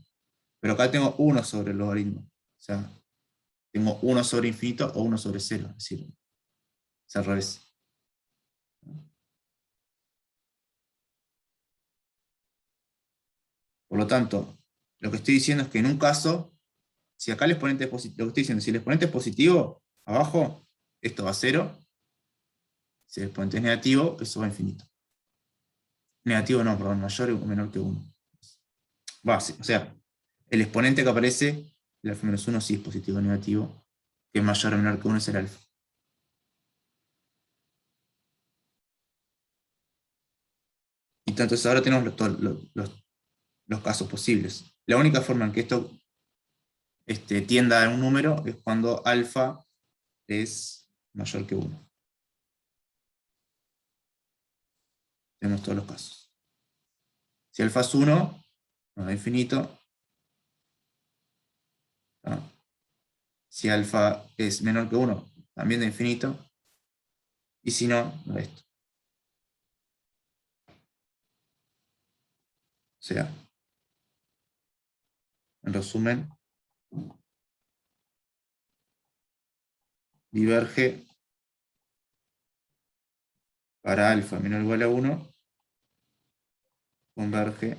Pero acá tengo 1 sobre el logaritmo. O sea, tengo 1 sobre infinito o 1 sobre 0. Es decir, es al revés. Por lo tanto, lo que estoy diciendo es que en un caso, si acá el exponente es positivo, lo que estoy diciendo, si el exponente es positivo, abajo, esto va a 0. Si el exponente es negativo, eso va a infinito. Negativo no, perdón, mayor o menor que 1. O sea, el exponente que aparece, el alfa menos 1 sí es positivo o negativo, que es mayor o menor que 1 es el alfa. Y entonces ahora tenemos los casos posibles. La única forma en que esto tienda a un número es cuando alfa es mayor que 1. Tenemos todos los casos. Si alfa es 1, no da infinito. ¿Ah? Si alfa es menor que 1, también da infinito. Y si no, no da esto. O sea, en resumen, diverge para alfa menor o igual a 1, converge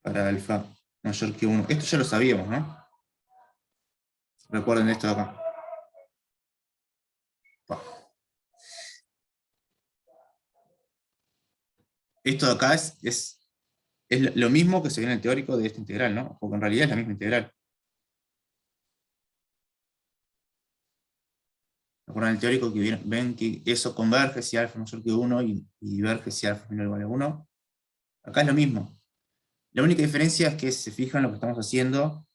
para alfa mayor que 1. Esto ya lo sabíamos, ¿no? Recuerden esto de acá. Esto de acá es lo mismo que se ve en el teórico de esta integral, ¿no? Porque en realidad es la misma integral. ¿Recuerdan el teórico que ven que eso converge si alfa es mayor que 1 y diverge si alfa es menor o igual a 1? Acá es lo mismo. La única diferencia es que si se fijan lo que estamos haciendo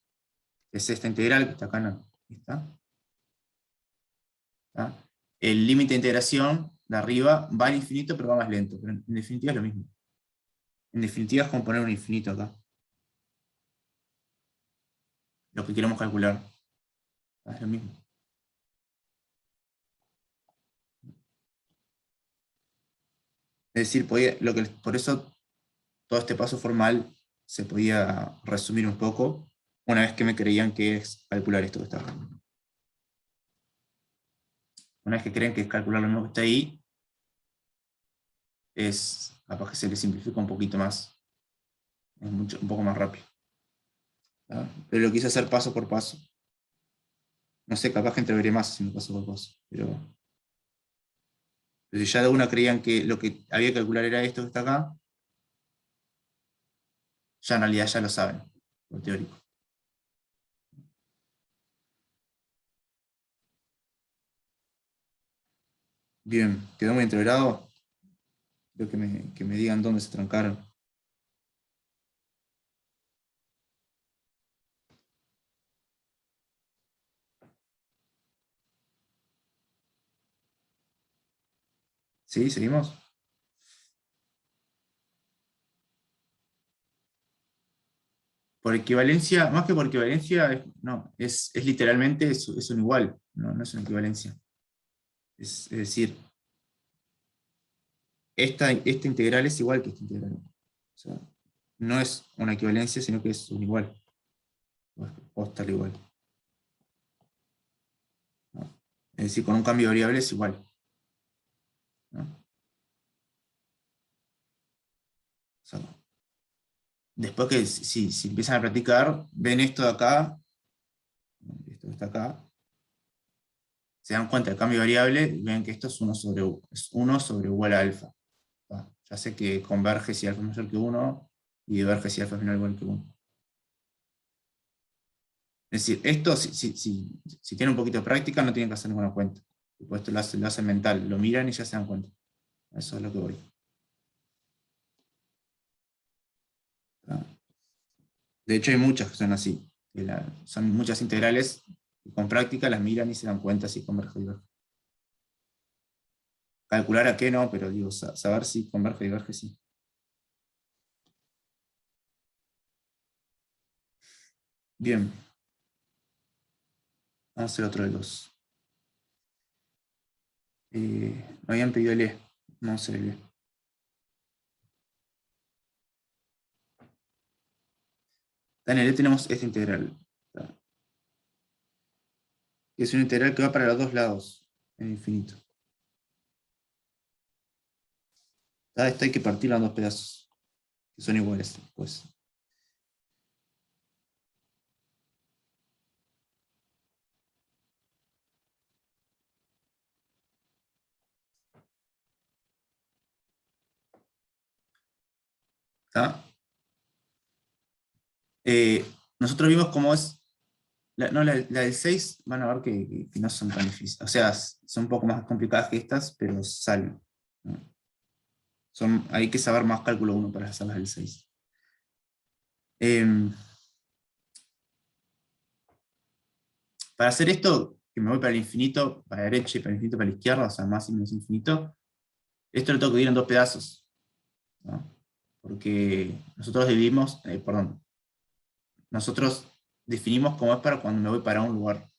es esta integral que está acá, no. ¿Está? El límite de integración de arriba va al infinito, pero va más lento. Pero en definitiva es lo mismo. En definitiva es como poner un infinito acá. Lo que queremos calcular. Es lo mismo. Es decir, por eso todo este paso formal se podía resumir un poco una vez que me creían que es calcular esto que está acá. Una vez que creen que es calcular lo mismo que está ahí, es capaz que se le simplifica un poquito más. Es un poco más rápido. ¿Tá? Pero lo quise hacer paso por paso. No sé, capaz que entreveré más haciendo paso por paso. Pero si ya de una creían que lo que había que calcular era esto que está acá, ya en realidad ya lo saben, lo teórico. Bien, quedó muy entreverado. Creo que me digan dónde se trancaron. ¿Sí? ¿Seguimos? Por equivalencia, más que por equivalencia, no, es literalmente es un igual, no es una equivalencia. Es decir, esta integral es igual que esta integral. O sea, no es una equivalencia, sino que es un igual. O estar igual. ¿No? Es decir, con un cambio de variable es igual. ¿No? O sea, después que si empiezan a practicar, ven esto de acá, esto que está acá, se dan cuenta del cambio de variable y ven que esto es 1 sobre igual a alfa. Ya sé que converge si alfa es mayor que 1 y diverge si alfa es menor o igual que 1. Es decir, esto, si tienen un poquito de práctica, no tienen que hacer ninguna cuenta. Después esto lo hacen mental, lo miran y ya se dan cuenta. Eso es lo que voy. ¿Tá? De hecho, hay muchas que son así. Son muchas integrales y con práctica las miran y se dan cuenta si converge o diverge. Calcular a qué no, pero digo, saber si converge o diverge sí. Bien. Vamos a hacer otro de los. Me habían pedido el E. Vamos a hacer el E. En el E tenemos esta integral. ¿Tá? Que es una integral que va para los dos lados, en infinito. ¿Tá? Esto hay que partirlo en dos pedazos, que son iguales. Pues. ¿Tá? nosotros vimos cómo es, la del 6 van a ver que no son tan difíciles, o sea, son un poco más complicadas que estas, pero salen, ¿no? Hay que saber más cálculo 1 para hacer las del 6. Para hacer esto, que me voy para el infinito, para la derecha y para el infinito para la izquierda, o sea, más y menos infinito, esto lo tengo que dividir en dos pedazos, ¿no? Porque nosotros nosotros definimos cómo es para cuando me voy para un lugar.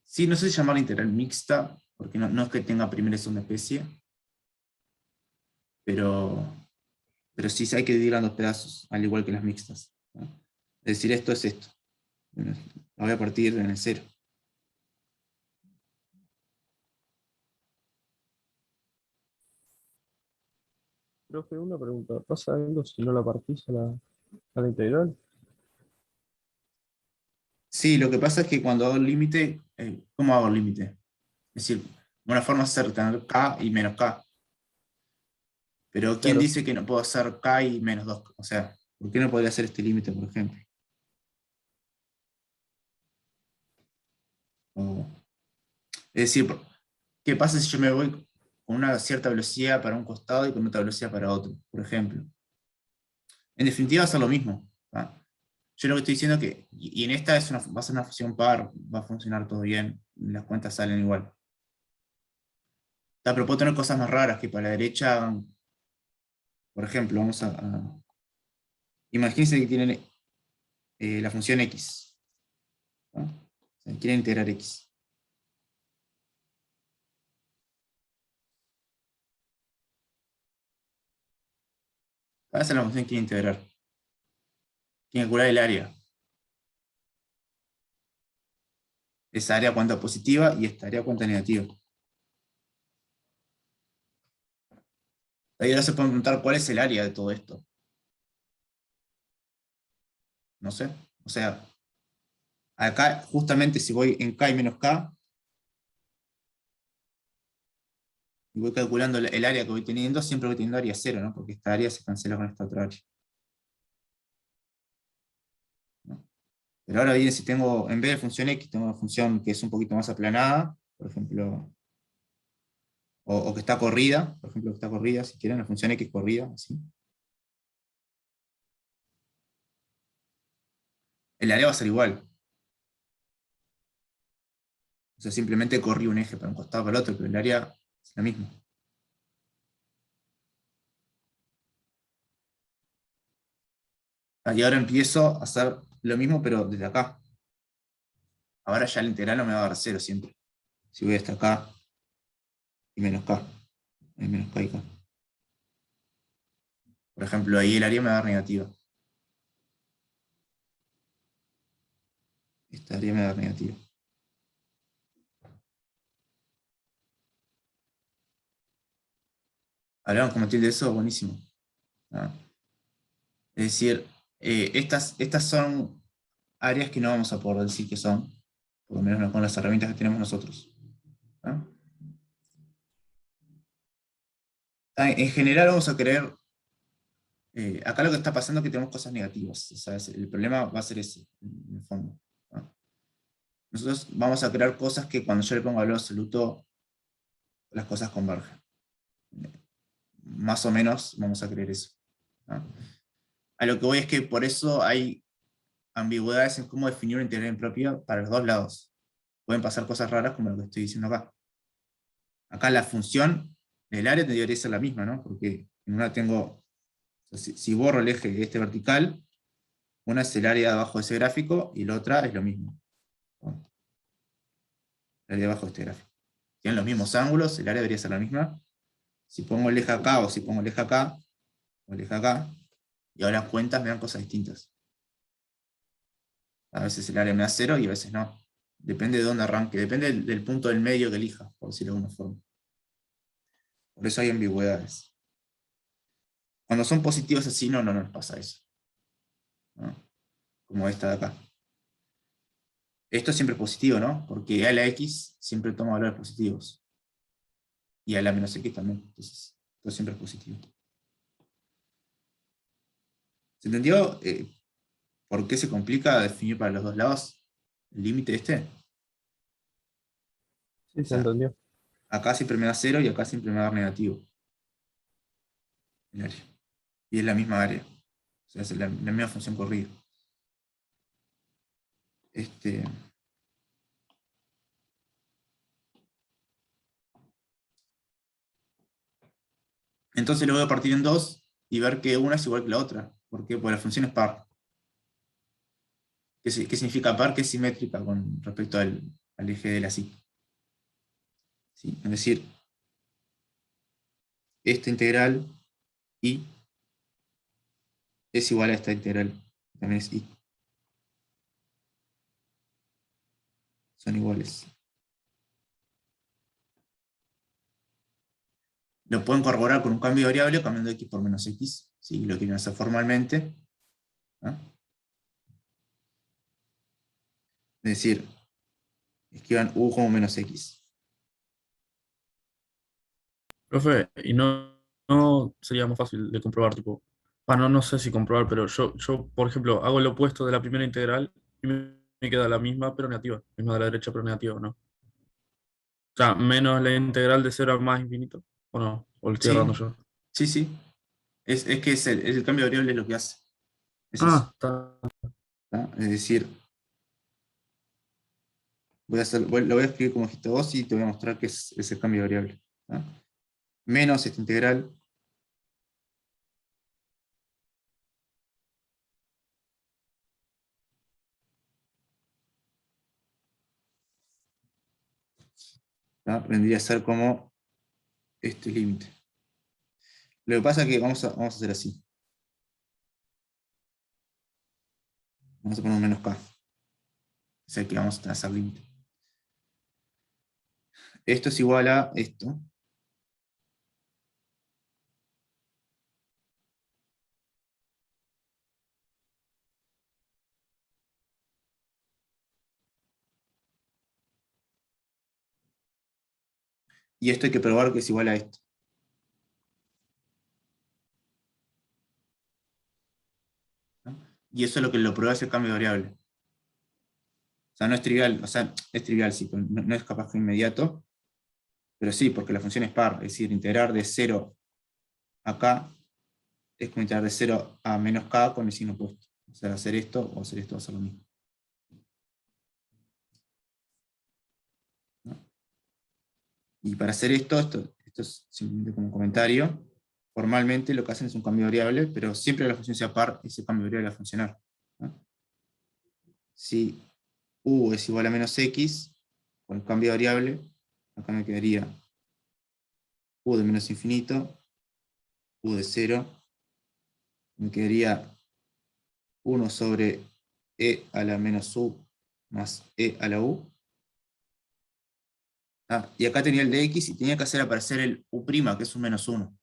Sí, no sé si llamarla integral mixta, porque no es que tenga primera y segunda especie, pero sí hay que dividirla en dos pedazos, al igual que las mixtas, ¿no? Es decir, esto es esto. Bueno, la voy a partir en el 0. Profe, una pregunta. ¿Pasa algo si no la partís a la integral? Sí, lo que pasa es que cuando hago el límite, ¿cómo hago el límite? Es decir, una forma es tener k y menos k. Pero ¿quién Claro. dice que no puedo hacer k y menos 2? O sea, ¿por qué no podría hacer este límite, por ejemplo? O- es decir, ¿qué pasa si yo me voy con una cierta velocidad para un costado y con otra velocidad para otro, por ejemplo? En definitiva va a ser lo mismo, ¿tá? Yo lo que estoy diciendo es que, y en esta va a ser una función par, va a funcionar todo bien, las cuentas salen igual. ¿Tá? Pero puedo tener cosas más raras que para la derecha, por ejemplo, imagínense que tienen la función x, ¿no? O sea, quieren integrar x. Esa es la función que quiere integrar. Tiene que calcular el área. Esa área cuánta positiva y esta área cuánta negativa. Ahí ahora se pueden preguntar cuál es el área de todo esto. No sé. O sea, acá justamente si voy en k y menos k, y voy calculando el área que voy teniendo, siempre voy teniendo área 0, ¿no? Porque esta área se cancela con esta otra área, ¿no? Pero ahora bien, si tengo, en vez de función x, tengo una función que es un poquito más aplanada, por ejemplo, o que está corrida, por ejemplo, que está corrida, si quieren, la función x corrida, así. El área va a ser igual. O sea, simplemente corrí un eje para un costado para el otro, pero el área es la misma. Y ahora empiezo a hacer lo mismo, pero desde acá. Ahora ya el integral no me va a dar 0 siempre. Si voy hasta acá y menos k, y menos k y k. Por ejemplo, ahí el área me va a dar negativa. Esta área me va a dar negativa. Hablamos como tilde de eso, buenísimo. ¿No? Es decir, estas son áreas que no vamos a poder decir que son, por lo menos no con las herramientas que tenemos nosotros, ¿no? En general vamos a querer, acá lo que está pasando es que tenemos cosas negativas, o sea, el problema va a ser ese, en el fondo, ¿no? Nosotros vamos a crear cosas que cuando yo le pongo valor absoluto, las cosas convergen. Más o menos vamos a creer eso, ¿no? A lo que voy es que por eso hay ambigüedades en cómo definir una integral impropia para los dos lados. Pueden pasar cosas raras como lo que estoy diciendo acá. Acá la función del área debería ser la misma, ¿no? Porque en una tengo, o sea, si borro el eje este vertical, una es el área de abajo de ese gráfico y la otra es lo mismo, ¿no? El área de abajo de este gráfico. Tienen los mismos ángulos, el área debería ser la misma. Si pongo el eje acá o si pongo el eje acá, o el eje acá, y ahora las cuentas me dan cosas distintas. A veces el área me da 0 y a veces no. Depende de dónde arranque, depende del punto del medio que elija, por decirlo de alguna forma. Por eso hay ambigüedades. Cuando son positivos así, no nos pasa eso, ¿no? Como esta de acá. Esto es siempre positivo, ¿no? Porque a la x siempre toma valores positivos. Y a la menos x también. Entonces, esto siempre es positivo. ¿Se entendió por qué se complica definir para los dos lados el límite este? Sí, O se sea, entendió. acá siempre me da 0 y acá siempre me va a dar negativo. El área. Y es la misma área. O sea, es la misma función corrida. Entonces lo voy a partir en dos y ver que una es igual que la otra. ¿Por qué? Porque la función es par. ¿Qué significa par? Que es simétrica con respecto al eje de la psi. ¿Sí? Es decir, esta integral y es igual a esta integral. También es y. Son iguales. Lo pueden corroborar con un cambio de variable cambiando x por menos x. Si lo quieren hacer formalmente. ¿Ah? Es decir, escriban u como menos x. Profe, y no sería más fácil de comprobar, tipo, no sé si comprobar, pero yo, por ejemplo, hago el opuesto de la primera integral y me queda la misma, pero negativa. Misma de la derecha, pero negativa, ¿no? O sea, menos la integral de 0 a más infinito, ¿o no? ¿O lo estoy Sí, errando yo? sí, sí. Es que el cambio de variable es lo que hace. Es eso. Está. ¿Tá? Es decir, lo voy a escribir como dijiste vos y te voy a mostrar que es el cambio de variable. ¿Tá? Menos esta integral. ¿Tá? Vendría a ser como este límite. Lo que pasa es que vamos a hacer así. Vamos a poner un menos k. O sea que vamos a hacer límite. Esto es igual a esto. Y esto hay que probar que es igual a esto. ¿No? Y eso es lo que lo prueba es el cambio de variable. O sea, no es trivial, o sea, es trivial, sí, pero no es capaz que inmediato, pero sí, porque la función es par, es decir, integrar de 0 a k es como integrar de 0 a menos k con el signo opuesto. O sea, hacer esto o hacer esto va a ser lo mismo. ¿No? Y para hacer esto es simplemente como comentario, formalmente lo que hacen es un cambio de variable, pero siempre que la función sea par, ese cambio de variable va a funcionar. ¿No? Si u es igual a menos x, con el cambio de variable, acá me quedaría u de menos infinito, u de 0, me quedaría 1 sobre e a la menos u más e a la u. Y acá tenía el de x y tenía que hacer aparecer el u', que es un menos 1.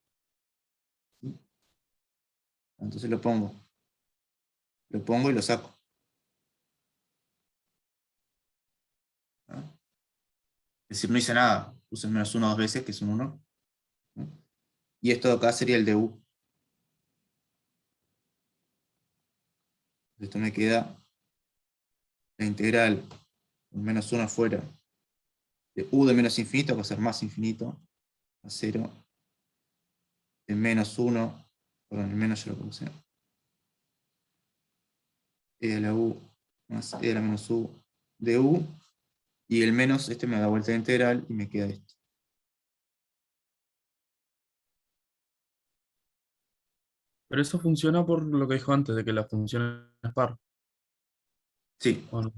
Entonces lo pongo y lo saco. Es decir, no hice nada. Puse el menos 1 dos veces, que es un 1. Y esto de acá sería el de u. Esto me queda la integral con menos 1 afuera de u de menos infinito, que va a ser más infinito, a 0, de menos 1, perdón, el menos yo lo puse, e a la u más e a la menos u de u, y el menos, este me da vuelta de integral y me queda esto. Pero eso funciona por lo que dijo antes, de que la función es par, Sí, ¿o no?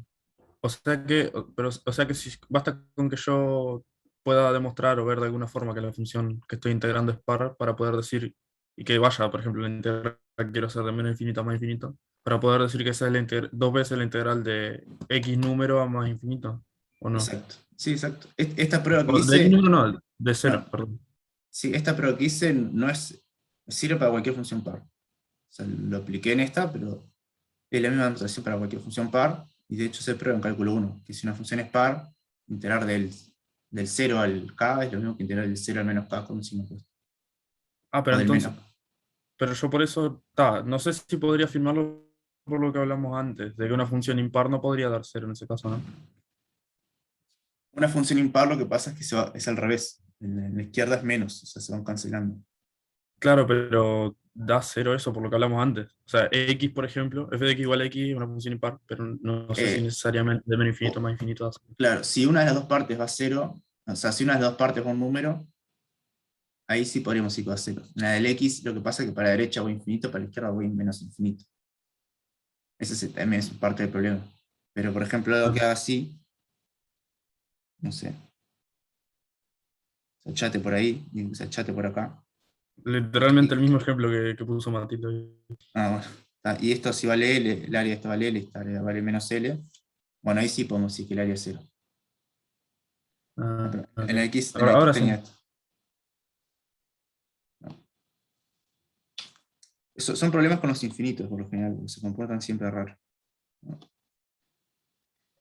O sea que si basta con que yo pueda demostrar o ver de alguna forma que la función que estoy integrando es par para poder decir, y que vaya, por ejemplo, la integral que quiero hacer de menos infinito a más infinito, para poder decir que esa es dos veces la integral de x número a más infinito, ¿o no? exacto. Sí, exacto. Esta prueba que O de x hice, número no, de cero, no, perdón. sí, esta prueba que hice no es, sirve para cualquier función par. O sea, lo apliqué en esta, pero es la misma demostración para cualquier función par, y de hecho se prueba en cálculo 1, que si una función es par, integrar del 0 al k es lo mismo que integrar del 0 al menos k con un signo opuesto. Ah, O del menos. pero yo por eso, no sé si podría afirmarlo por lo que hablamos antes, de que una función impar no podría dar cero en ese caso, ¿no? Una función impar lo que pasa es que es al revés. En la izquierda es menos, o sea, se van cancelando. Claro, pero da cero eso por lo que hablamos antes. O sea, x, por ejemplo, f de x igual a x es una función impar, pero no sé si Eh, necesariamente de menos infinito o- más infinito da cero. claro, si una de las dos partes va a cero, o sea, si una de las dos partes va a un número, ahí sí podríamos ir con cero. En la del x, lo que pasa es que para la derecha voy infinito, para la izquierda voy menos infinito. También es parte del problema. Pero, por ejemplo, algo que haga así, no sé, sachate por ahí, y sachate por acá. Literalmente Y, el mismo ejemplo que puso Matilde hoy. bueno, y esto si vale L, el área de esto vale L, esta área vale menos L. Bueno, ahí sí podemos decir que el área es cero. Ah, Pero ok. en la X Ahora tenía sí. esto. Son problemas con los infinitos, por lo general, porque se comportan siempre raro. ¿No?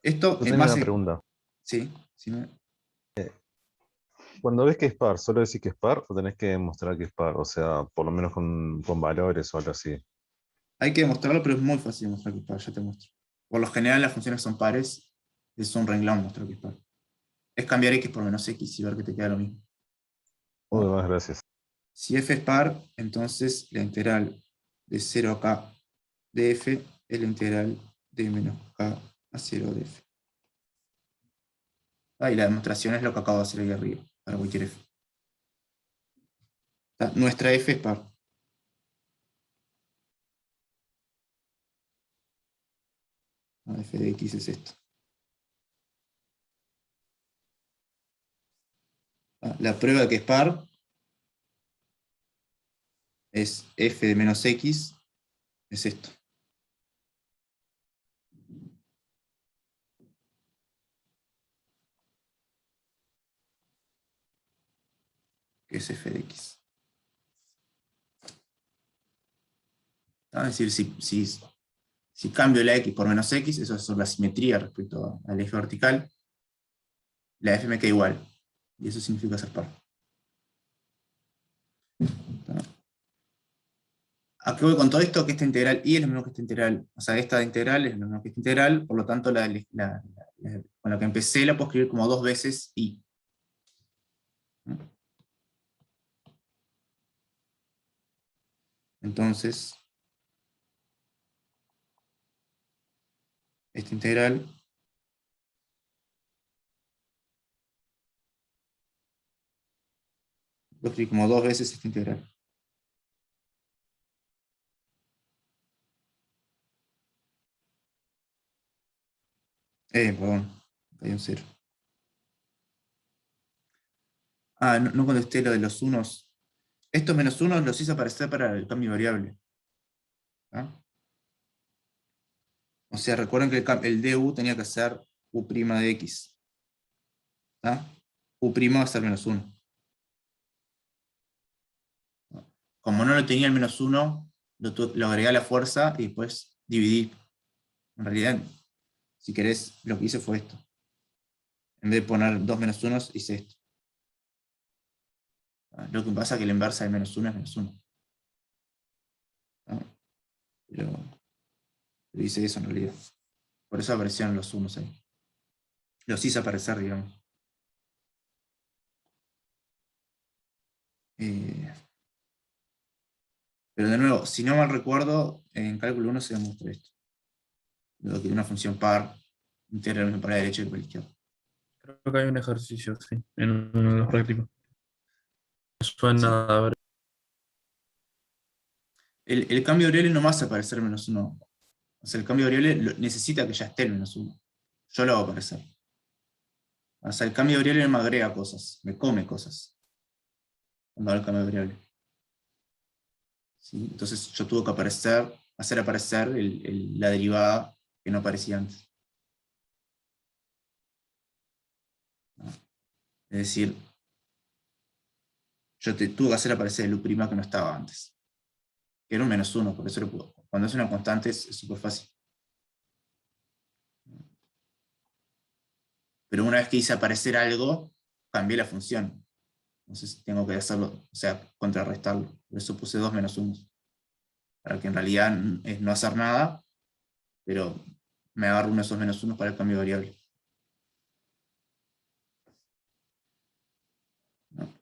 Esto Yo es tenía más. una pregunta. Sí, sí, Cuando ves que es par, ¿solo decir que es par o tenés que demostrar que es par? O sea, por lo menos con valores o algo así. hay que demostrarlo, pero es muy fácil demostrar que es par, ya te muestro. Por lo general, las funciones son pares, es un renglón mostrar que es par. Es cambiar x por menos x y ver que te queda lo mismo. Uy, ¿No? más gracias. Si f es par, entonces la integral de 0 a k de f es la integral de menos k a 0 de f. Y la demostración es lo que acabo de hacer ahí arriba, para cualquier f. Nuestra f es par. F de x es esto. La prueba de que es par es f de menos x, es esto. Que es f de x. Es decir, si cambio la x por menos x, eso es la simetría respecto al eje vertical, la f me queda igual. Y eso significa ser par. ¿A qué voy con todo esto? Que esta integral y es lo mismo que esta integral. O sea, esta integral es lo mismo que esta integral, por lo tanto, con la que empecé la puedo escribir como dos veces y. Entonces, esta integral puedo escribir como dos veces esta integral. Perdón, hay un cero. No contesté lo de los unos. Estos menos unos los hice aparecer para el cambio variable. ¿Ah? O sea, recuerden que el du tenía que ser u' de x. ¿Ah? U' va a ser menos 1. Como no lo tenía el menos 1, lo agregué a la fuerza y después dividí. En realidad, si querés, lo que hice fue esto. En vez de poner dos menos 1, hice esto. Lo que pasa es que la inversa de menos 1 es menos 1. Pero hice eso en realidad. Por eso aparecieron los unos ahí. Los hice aparecer, digamos. Pero de nuevo, si no mal recuerdo, en cálculo 1 se demuestra esto. Lo que una función par integra para la derecha y para la izquierda. Creo que hay un ejercicio, sí, en uno de los prácticos. Me Sí. suena a ver. El cambio de variable no me hace aparecer menos 1. O sea, el cambio de variable necesita que ya esté el menos 1. Yo lo hago aparecer. O sea, el cambio de variable no me agrega cosas, me come cosas. Cuando hago el cambio de variable. ¿Sí? Entonces yo tuve que hacer aparecer la derivada que no aparecía antes. ¿No? Es decir, yo tuve que hacer aparecer el u' que no estaba antes. Que era un menos 1, por eso lo puedo. Cuando es una constante es súper fácil. Pero una vez que hice aparecer algo, cambié la función. Entonces tengo que hacerlo, o sea, contrarrestarlo. Por eso puse 2 menos 1. para que en realidad es no hacer nada, pero me agarro uno de esos menos unos para el cambio de variable. ¿No?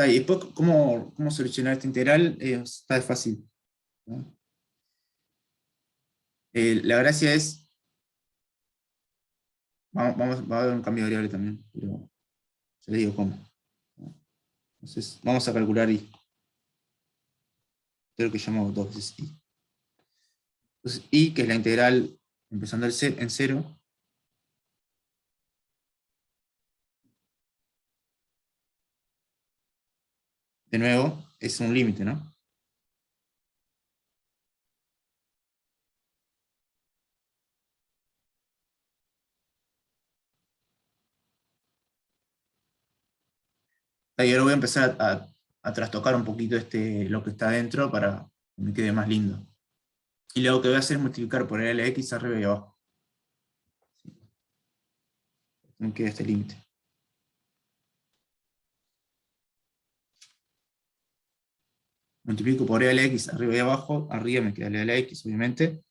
Y después, ¿cómo solucionar esta integral? Está fácil, ¿no? La gracia es, va a haber un cambio de variable también, pero ya le digo cómo, ¿no? Entonces, vamos a calcular y lo que llamamos dos veces i. Entonces, i, que es la integral empezando en 0, de nuevo, es un límite, ¿no? Y ahora voy a empezar a trastocar un poquito lo que está dentro para que me quede más lindo. Y luego que voy a hacer es multiplicar por el x arriba y abajo. Me queda este límite. Multiplico por x arriba y abajo. Arriba me queda el x, obviamente.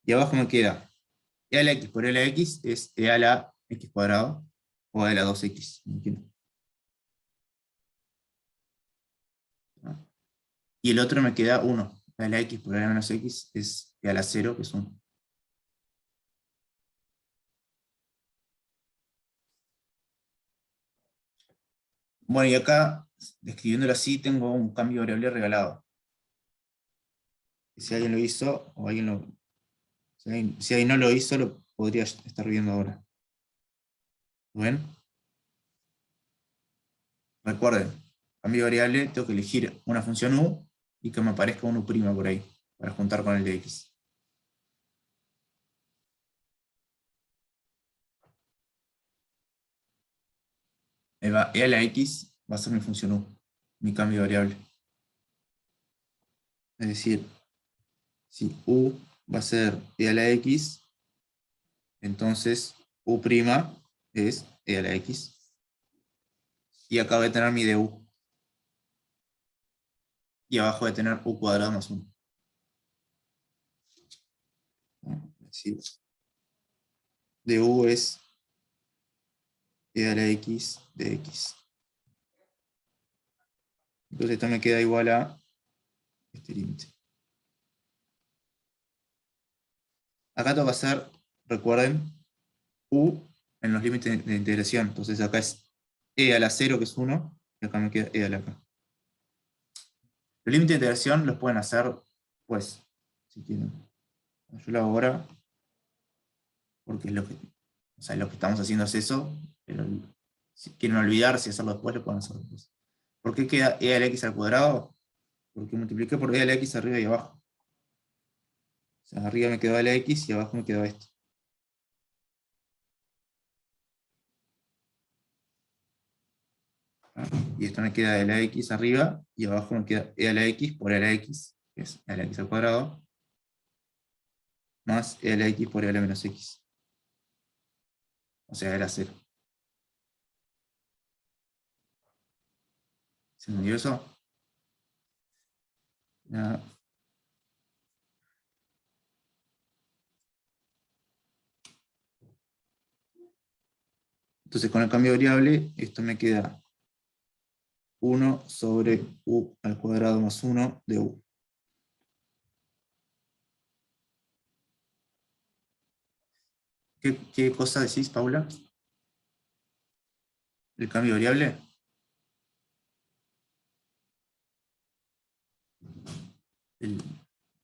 Y abajo me queda e a la x por e a la x es e a la x cuadrado o e a la 2x. ¿No? Y el otro me queda 1. E a la x por e a la menos x es e a la 0, que es 1. Bueno, y acá, describiéndolo así, tengo un cambio de variable regalado. Si alguien lo hizo, o alguien lo... Si alguien no lo hizo, lo podría estar viendo ahora. ¿Ven? Recuerden, cambio de variable, tengo que elegir una función u y que me aparezca un u' por ahí, para juntar con el de x. E a la x va a ser mi función u, mi cambio de variable. Es decir, si u va a ser e a la x, entonces u' es e a la x. Y acá voy a tener mi du. Y abajo voy a tener u cuadrado más 1. Es decir, du es e a la x de x. Entonces esto me queda igual a este límite. Acá tengo que hacer, recuerden, u en los límites de integración. Entonces acá es e a la 0, que es 1, y acá me queda e a la k. Los límites de integración los pueden hacer, pues, si quieren. Yo lo hago ahora, porque es lo que, o sea, lo que estamos haciendo es eso, pero si quieren olvidarse y hacerlo después, lo pueden hacer después. ¿Por qué queda e a la x al cuadrado? Porque multipliqué por e a la x arriba y abajo. O sea, arriba me quedó e a la x y abajo me quedó esto. Y esto me queda e a la x arriba, y abajo me queda e a la x por e a la x, que es e a la x al cuadrado, más e a la x por e a la menos x. O sea, era 0. ¿Se entendió eso? Ya. Entonces, con el cambio de variable, esto me queda 1 sobre u al cuadrado más 1 de u. ¿Qué cosa decís, Paula? ¿El cambio de variable?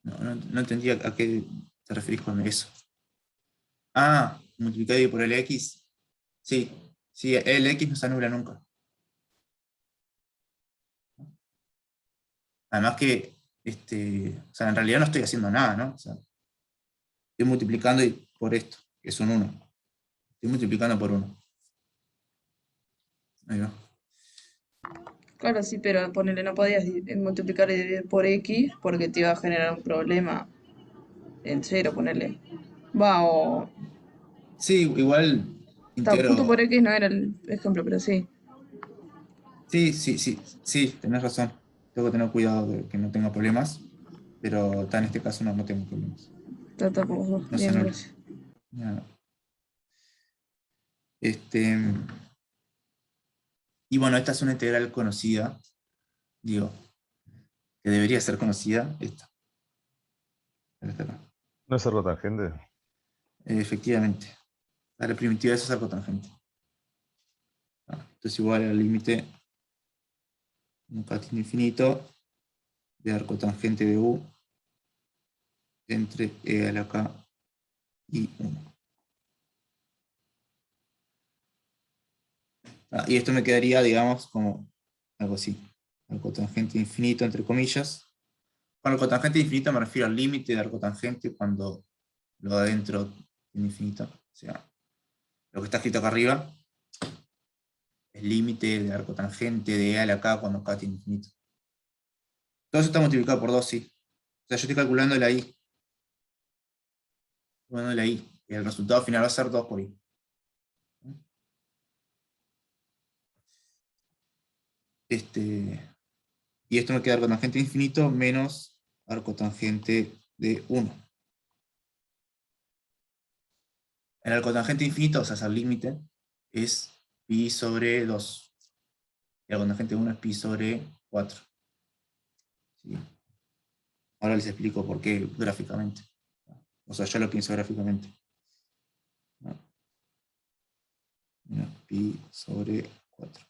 No entendí a qué te referís con eso. Ah, multiplicado por el x. Sí, sí, el x no se anula nunca. Además que, o sea, en realidad no estoy haciendo nada, ¿no? O sea, estoy multiplicando por esto, que es un 1. Estoy multiplicando por 1. Ahí va. Claro, sí, pero ponele, no podías multiplicar y dividir por x porque te iba a generar un problema en cero, ponele. Va, o... Sí, igual Está, punto por integro. x no era el ejemplo, pero sí. Sí, tenés razón. Tengo que tener cuidado de que no tenga problemas. pero en este caso no tengo problemas. Tampoco. No se Bien, anula. gracias. Ya. Y bueno, esta es una integral conocida, digo, que debería ser conocida, esta. Esta acá. ¿No es arco tangente? Efectivamente, a la primitiva de ese es arcotangente. Esto es igual al límite un cateto infinito de arcotangente de U entre E a la K y 1. Y esto me quedaría, digamos, como algo así. Arcotangente infinito, entre comillas. Con arcotangente infinito me refiero al límite de arcotangente cuando lo de adentro tiene infinito. O sea, lo que está escrito acá arriba, el límite de arcotangente de E a la K cuando K tiene infinito. Todo eso está multiplicado por 2, sí. O sea, yo estoy calculando la I. Calculando la I. Y el resultado final va a ser 2 por I. Y esto me queda arcotangente infinito menos arcotangente de 1. El arcotangente infinito, o sea, es el límite, es pi sobre 2. Y el arcotangente de 1 es pi sobre 4. ¿Sí? Ahora les explico por qué gráficamente. O sea, yo lo pienso gráficamente. Pi sobre 4.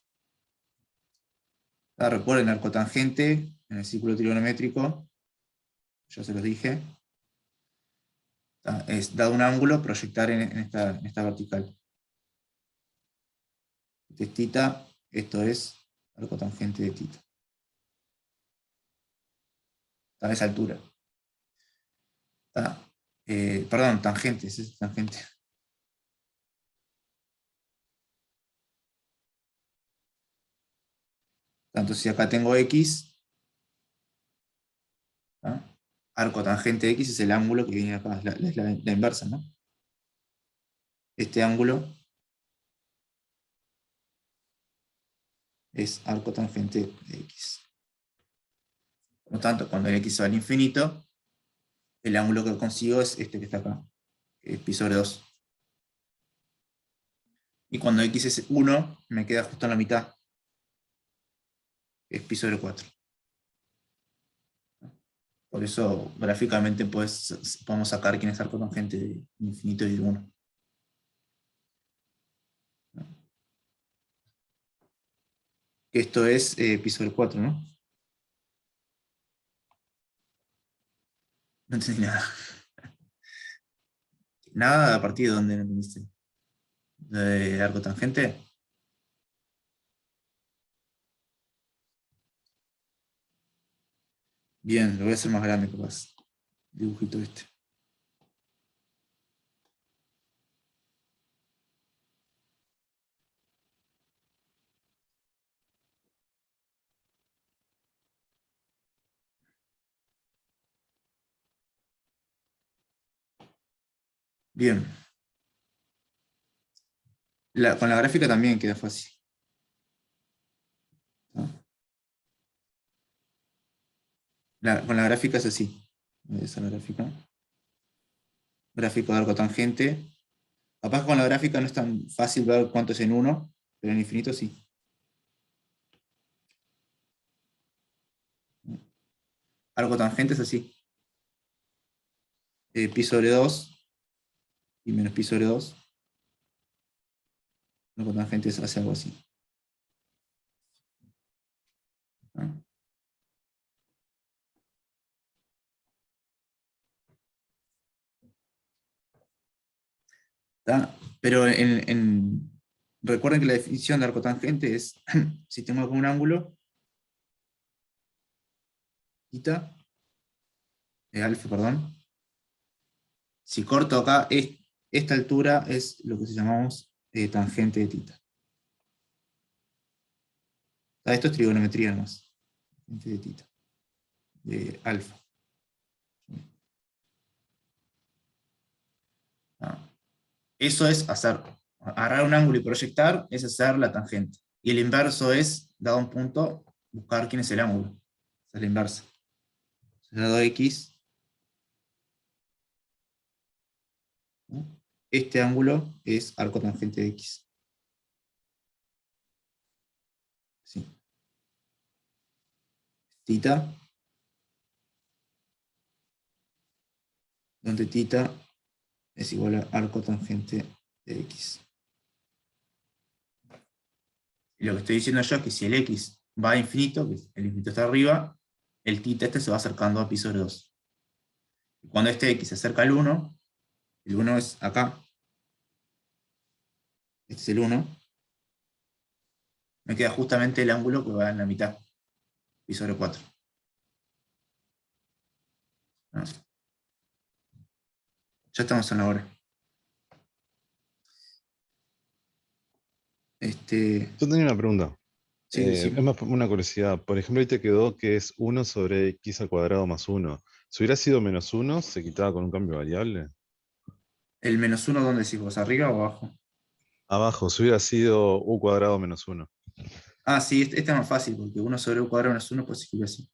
Recuerden, el arcotangente en el círculo trigonométrico, ya se los dije, es dado un ángulo, proyectar en esta vertical. Este es θ, esto es arcotangente de θ. A esa altura. Perdón, tangente, ese es tangente. Entonces, si acá tengo X, arco tangente de X es el ángulo que viene acá, es la inversa, ¿no? Este ángulo es arco tangente de X. Por lo tanto, cuando el X va al infinito, el ángulo que consigo es este que está acá, que es pi sobre 2. Y cuando X es 1, me queda justo en la mitad, que es pi sobre 4. Por eso, gráficamente, podemos sacar quién es arco tangente de infinito y de 1. Esto es pi sobre 4, ¿no? No entendí nada. Nada a partir de dónde no entendiste. ¿De arco tangente? Bien, lo voy a hacer más grande capaz. Dibujito este. Bien. Con la gráfica también queda fácil. ¿No? Con la gráfica es así. Esa es la gráfica. Gráfico de arco tangente. Capaz que con la gráfica no es tan fácil ver cuánto es en 1, pero en infinito sí. Arco tangente es así. Pi sobre 2 y menos pi sobre 2. Arco tangente hace algo así. ¿No? Pero recuerden que la definición de arco tangente es si tengo acá un ángulo, θ, alfa, perdón. Si corto acá, esta altura es lo que se llamamos tangente de θ. Esto es trigonometría nomás. Tangente de θ. De alfa. Eso es agarrar un ángulo y proyectar, es hacer la tangente. Y el inverso es, dado un punto, buscar quién es el ángulo. Esa es la inversa. lado X, ¿no? Este ángulo es arco tangente de X. ¿Sí? Tita, donde tita es igual a arco tangente de X. Y lo que estoy diciendo yo es que si el X va a infinito, que el infinito está arriba, el tita este se va acercando a pi sobre 2. Y cuando este X se acerca al 1, el 1 es acá, este es el 1, me queda justamente el ángulo que va en la mitad, pi sobre 4. ¿No? Ya estamos en la hora. Yo tenía una pregunta. Sí, sí. Es más una curiosidad. Por ejemplo, ahí te quedó que es 1 sobre x al cuadrado más 1. Si hubiera sido menos 1, ¿se quitaba con un cambio variable? ¿El menos 1 dónde decís vos? ¿Arriba o abajo? Abajo, si hubiera sido u cuadrado menos 1. Ah, sí, este es más fácil, porque 1 sobre u cuadrado menos 1 pues escribir así.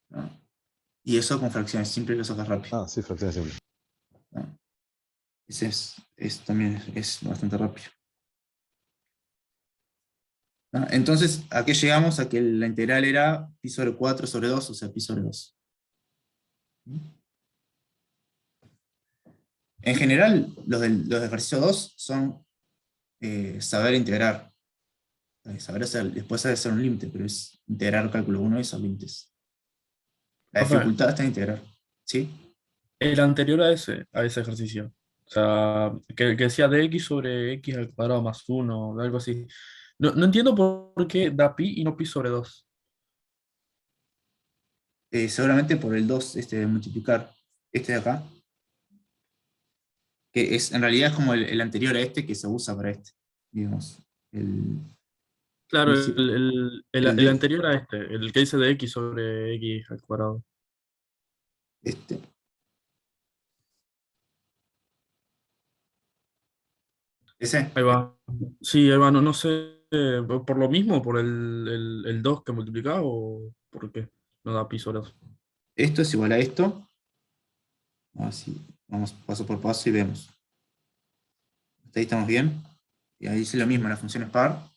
¿No? Y eso con fracciones, siempre lo sacas rápido. Ah, sí, fracciones simples. ¿No? Ese también es bastante rápido. ¿No? Entonces, ¿a qué llegamos? A que la integral era pi sobre 4 sobre 2, o sea, pi sobre 2. En general, los de ejercicio 2 son saber integrar. Saber hacer, después saber hacer un límite, pero es integrar cálculo 1 y esos límites. La Profe, dificultad está en integrar. ¿Sí? el anterior a ese ejercicio. O sea, que decía dx sobre x al cuadrado más uno, algo así. No entiendo por qué da pi y no pi sobre 2. Seguramente por el 2 de multiplicar este de acá, que es, en realidad es como el anterior a este que se usa para este. Digamos, Claro, ¿cómo decir? El el de anterior a este, el que dice dx sobre x al cuadrado. este. Ese. Ahí va. Sí, ahí va, no sé, por lo mismo, por el 2 que multiplicaba o por qué no da pi sobre 2. Esto es igual a esto. Así, vamos paso por paso y vemos. Hasta ahí estamos bien. Y ahí dice lo mismo, la función es par.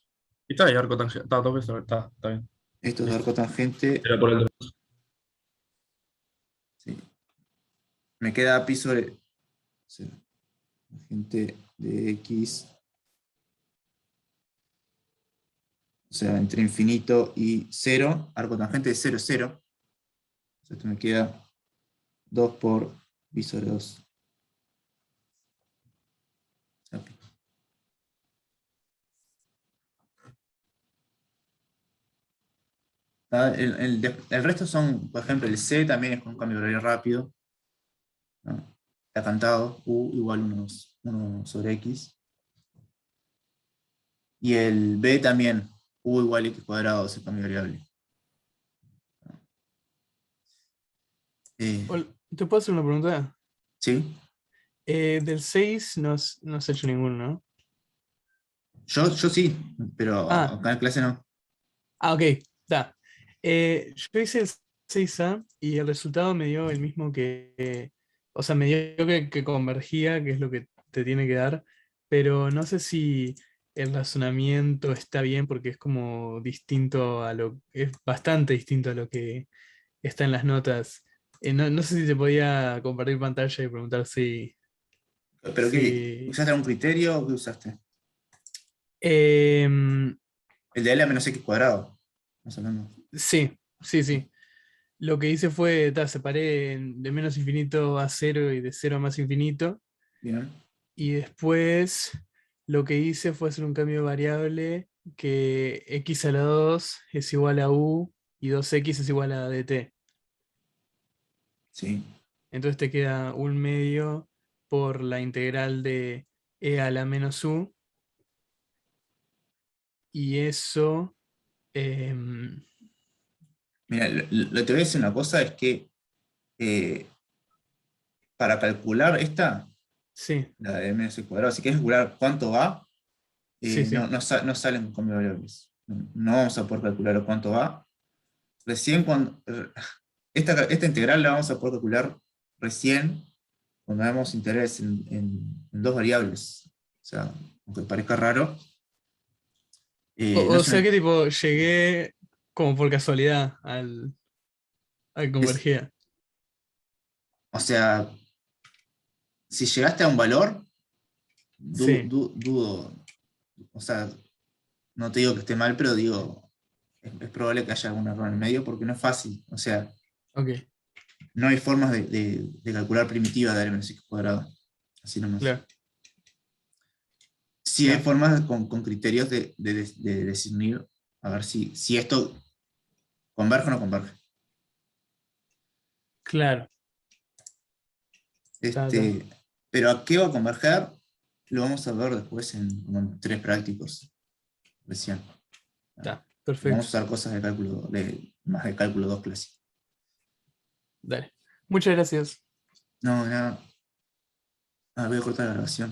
Está ahí, arco tangente. Está, dos veces, está bien. Esto es de Listo. arco tangente. Era por el 2. Sí. Me queda pi sobre, o sea, tangente de x. O sea, entre infinito y 0. Arco tangente de 0 es 0. O sea, esto me queda 2 por pi sobre 2. El resto son, por ejemplo, el C también es con un cambio de horario rápido. ¿No? Está cantado, U igual 1 sobre X. Y el B también, U igual X cuadrado, ese cambio variable. ¿Te puedo hacer una pregunta? ¿Sí? Del 6 no has hecho ninguno, ¿no? Yo sí, pero Ah, acá en clase no. ok, está. Yo hice el 6A y el resultado me dio el mismo o sea, me dio que convergía, que es lo que te tiene que dar, pero no sé si el razonamiento está bien porque es como distinto es bastante distinto a lo que está en las notas. No sé si te podía compartir pantalla y preguntar ¿Pero qué? si ¿Usaste algún criterio o qué usaste? em, El de L a menos X cuadrado. Estamos hablando. sí. Lo que hice fue, separé de menos infinito a cero y de cero a más infinito. Bien. Y después lo que hice fue hacer un cambio de variable que x a la 2 es igual a u y 2x es igual a dt. Sí. Entonces te queda un medio por la integral de e a la menos u. Y eso... em, Mira, lo que te voy a decir una cosa es que eh, para calcular esta, sí, la de menos X cuadrado, si quieres calcular cuánto va, sí. no salen con cambio de variables. No vamos a poder calcular cuánto va, recién cuando... Esta integral la vamos a poder calcular recién cuando damos interés en dos variables. O sea, aunque parezca raro. O no es sea una- que tipo llegué como por casualidad al convergir. o sea, si llegaste a un valor, Sí, dudo. O sea, no te digo que esté mal, pero digo, es probable que haya algún error en el medio porque no es fácil. O sea, ok, no hay formas de calcular primitiva de aritmética cuadrada. Así nomás. claro. Sí hay Ya. formas con criterios de discernir, a ver si esto converge o no converge. Claro. Ta, ta, Pero a qué va a converger, lo vamos a ver después como en tres prácticos recién. ta. Vamos Perfecto. a usar cosas más de cálculo 2 clásico. Dale. Muchas gracias. No, nada. Voy a cortar la grabación.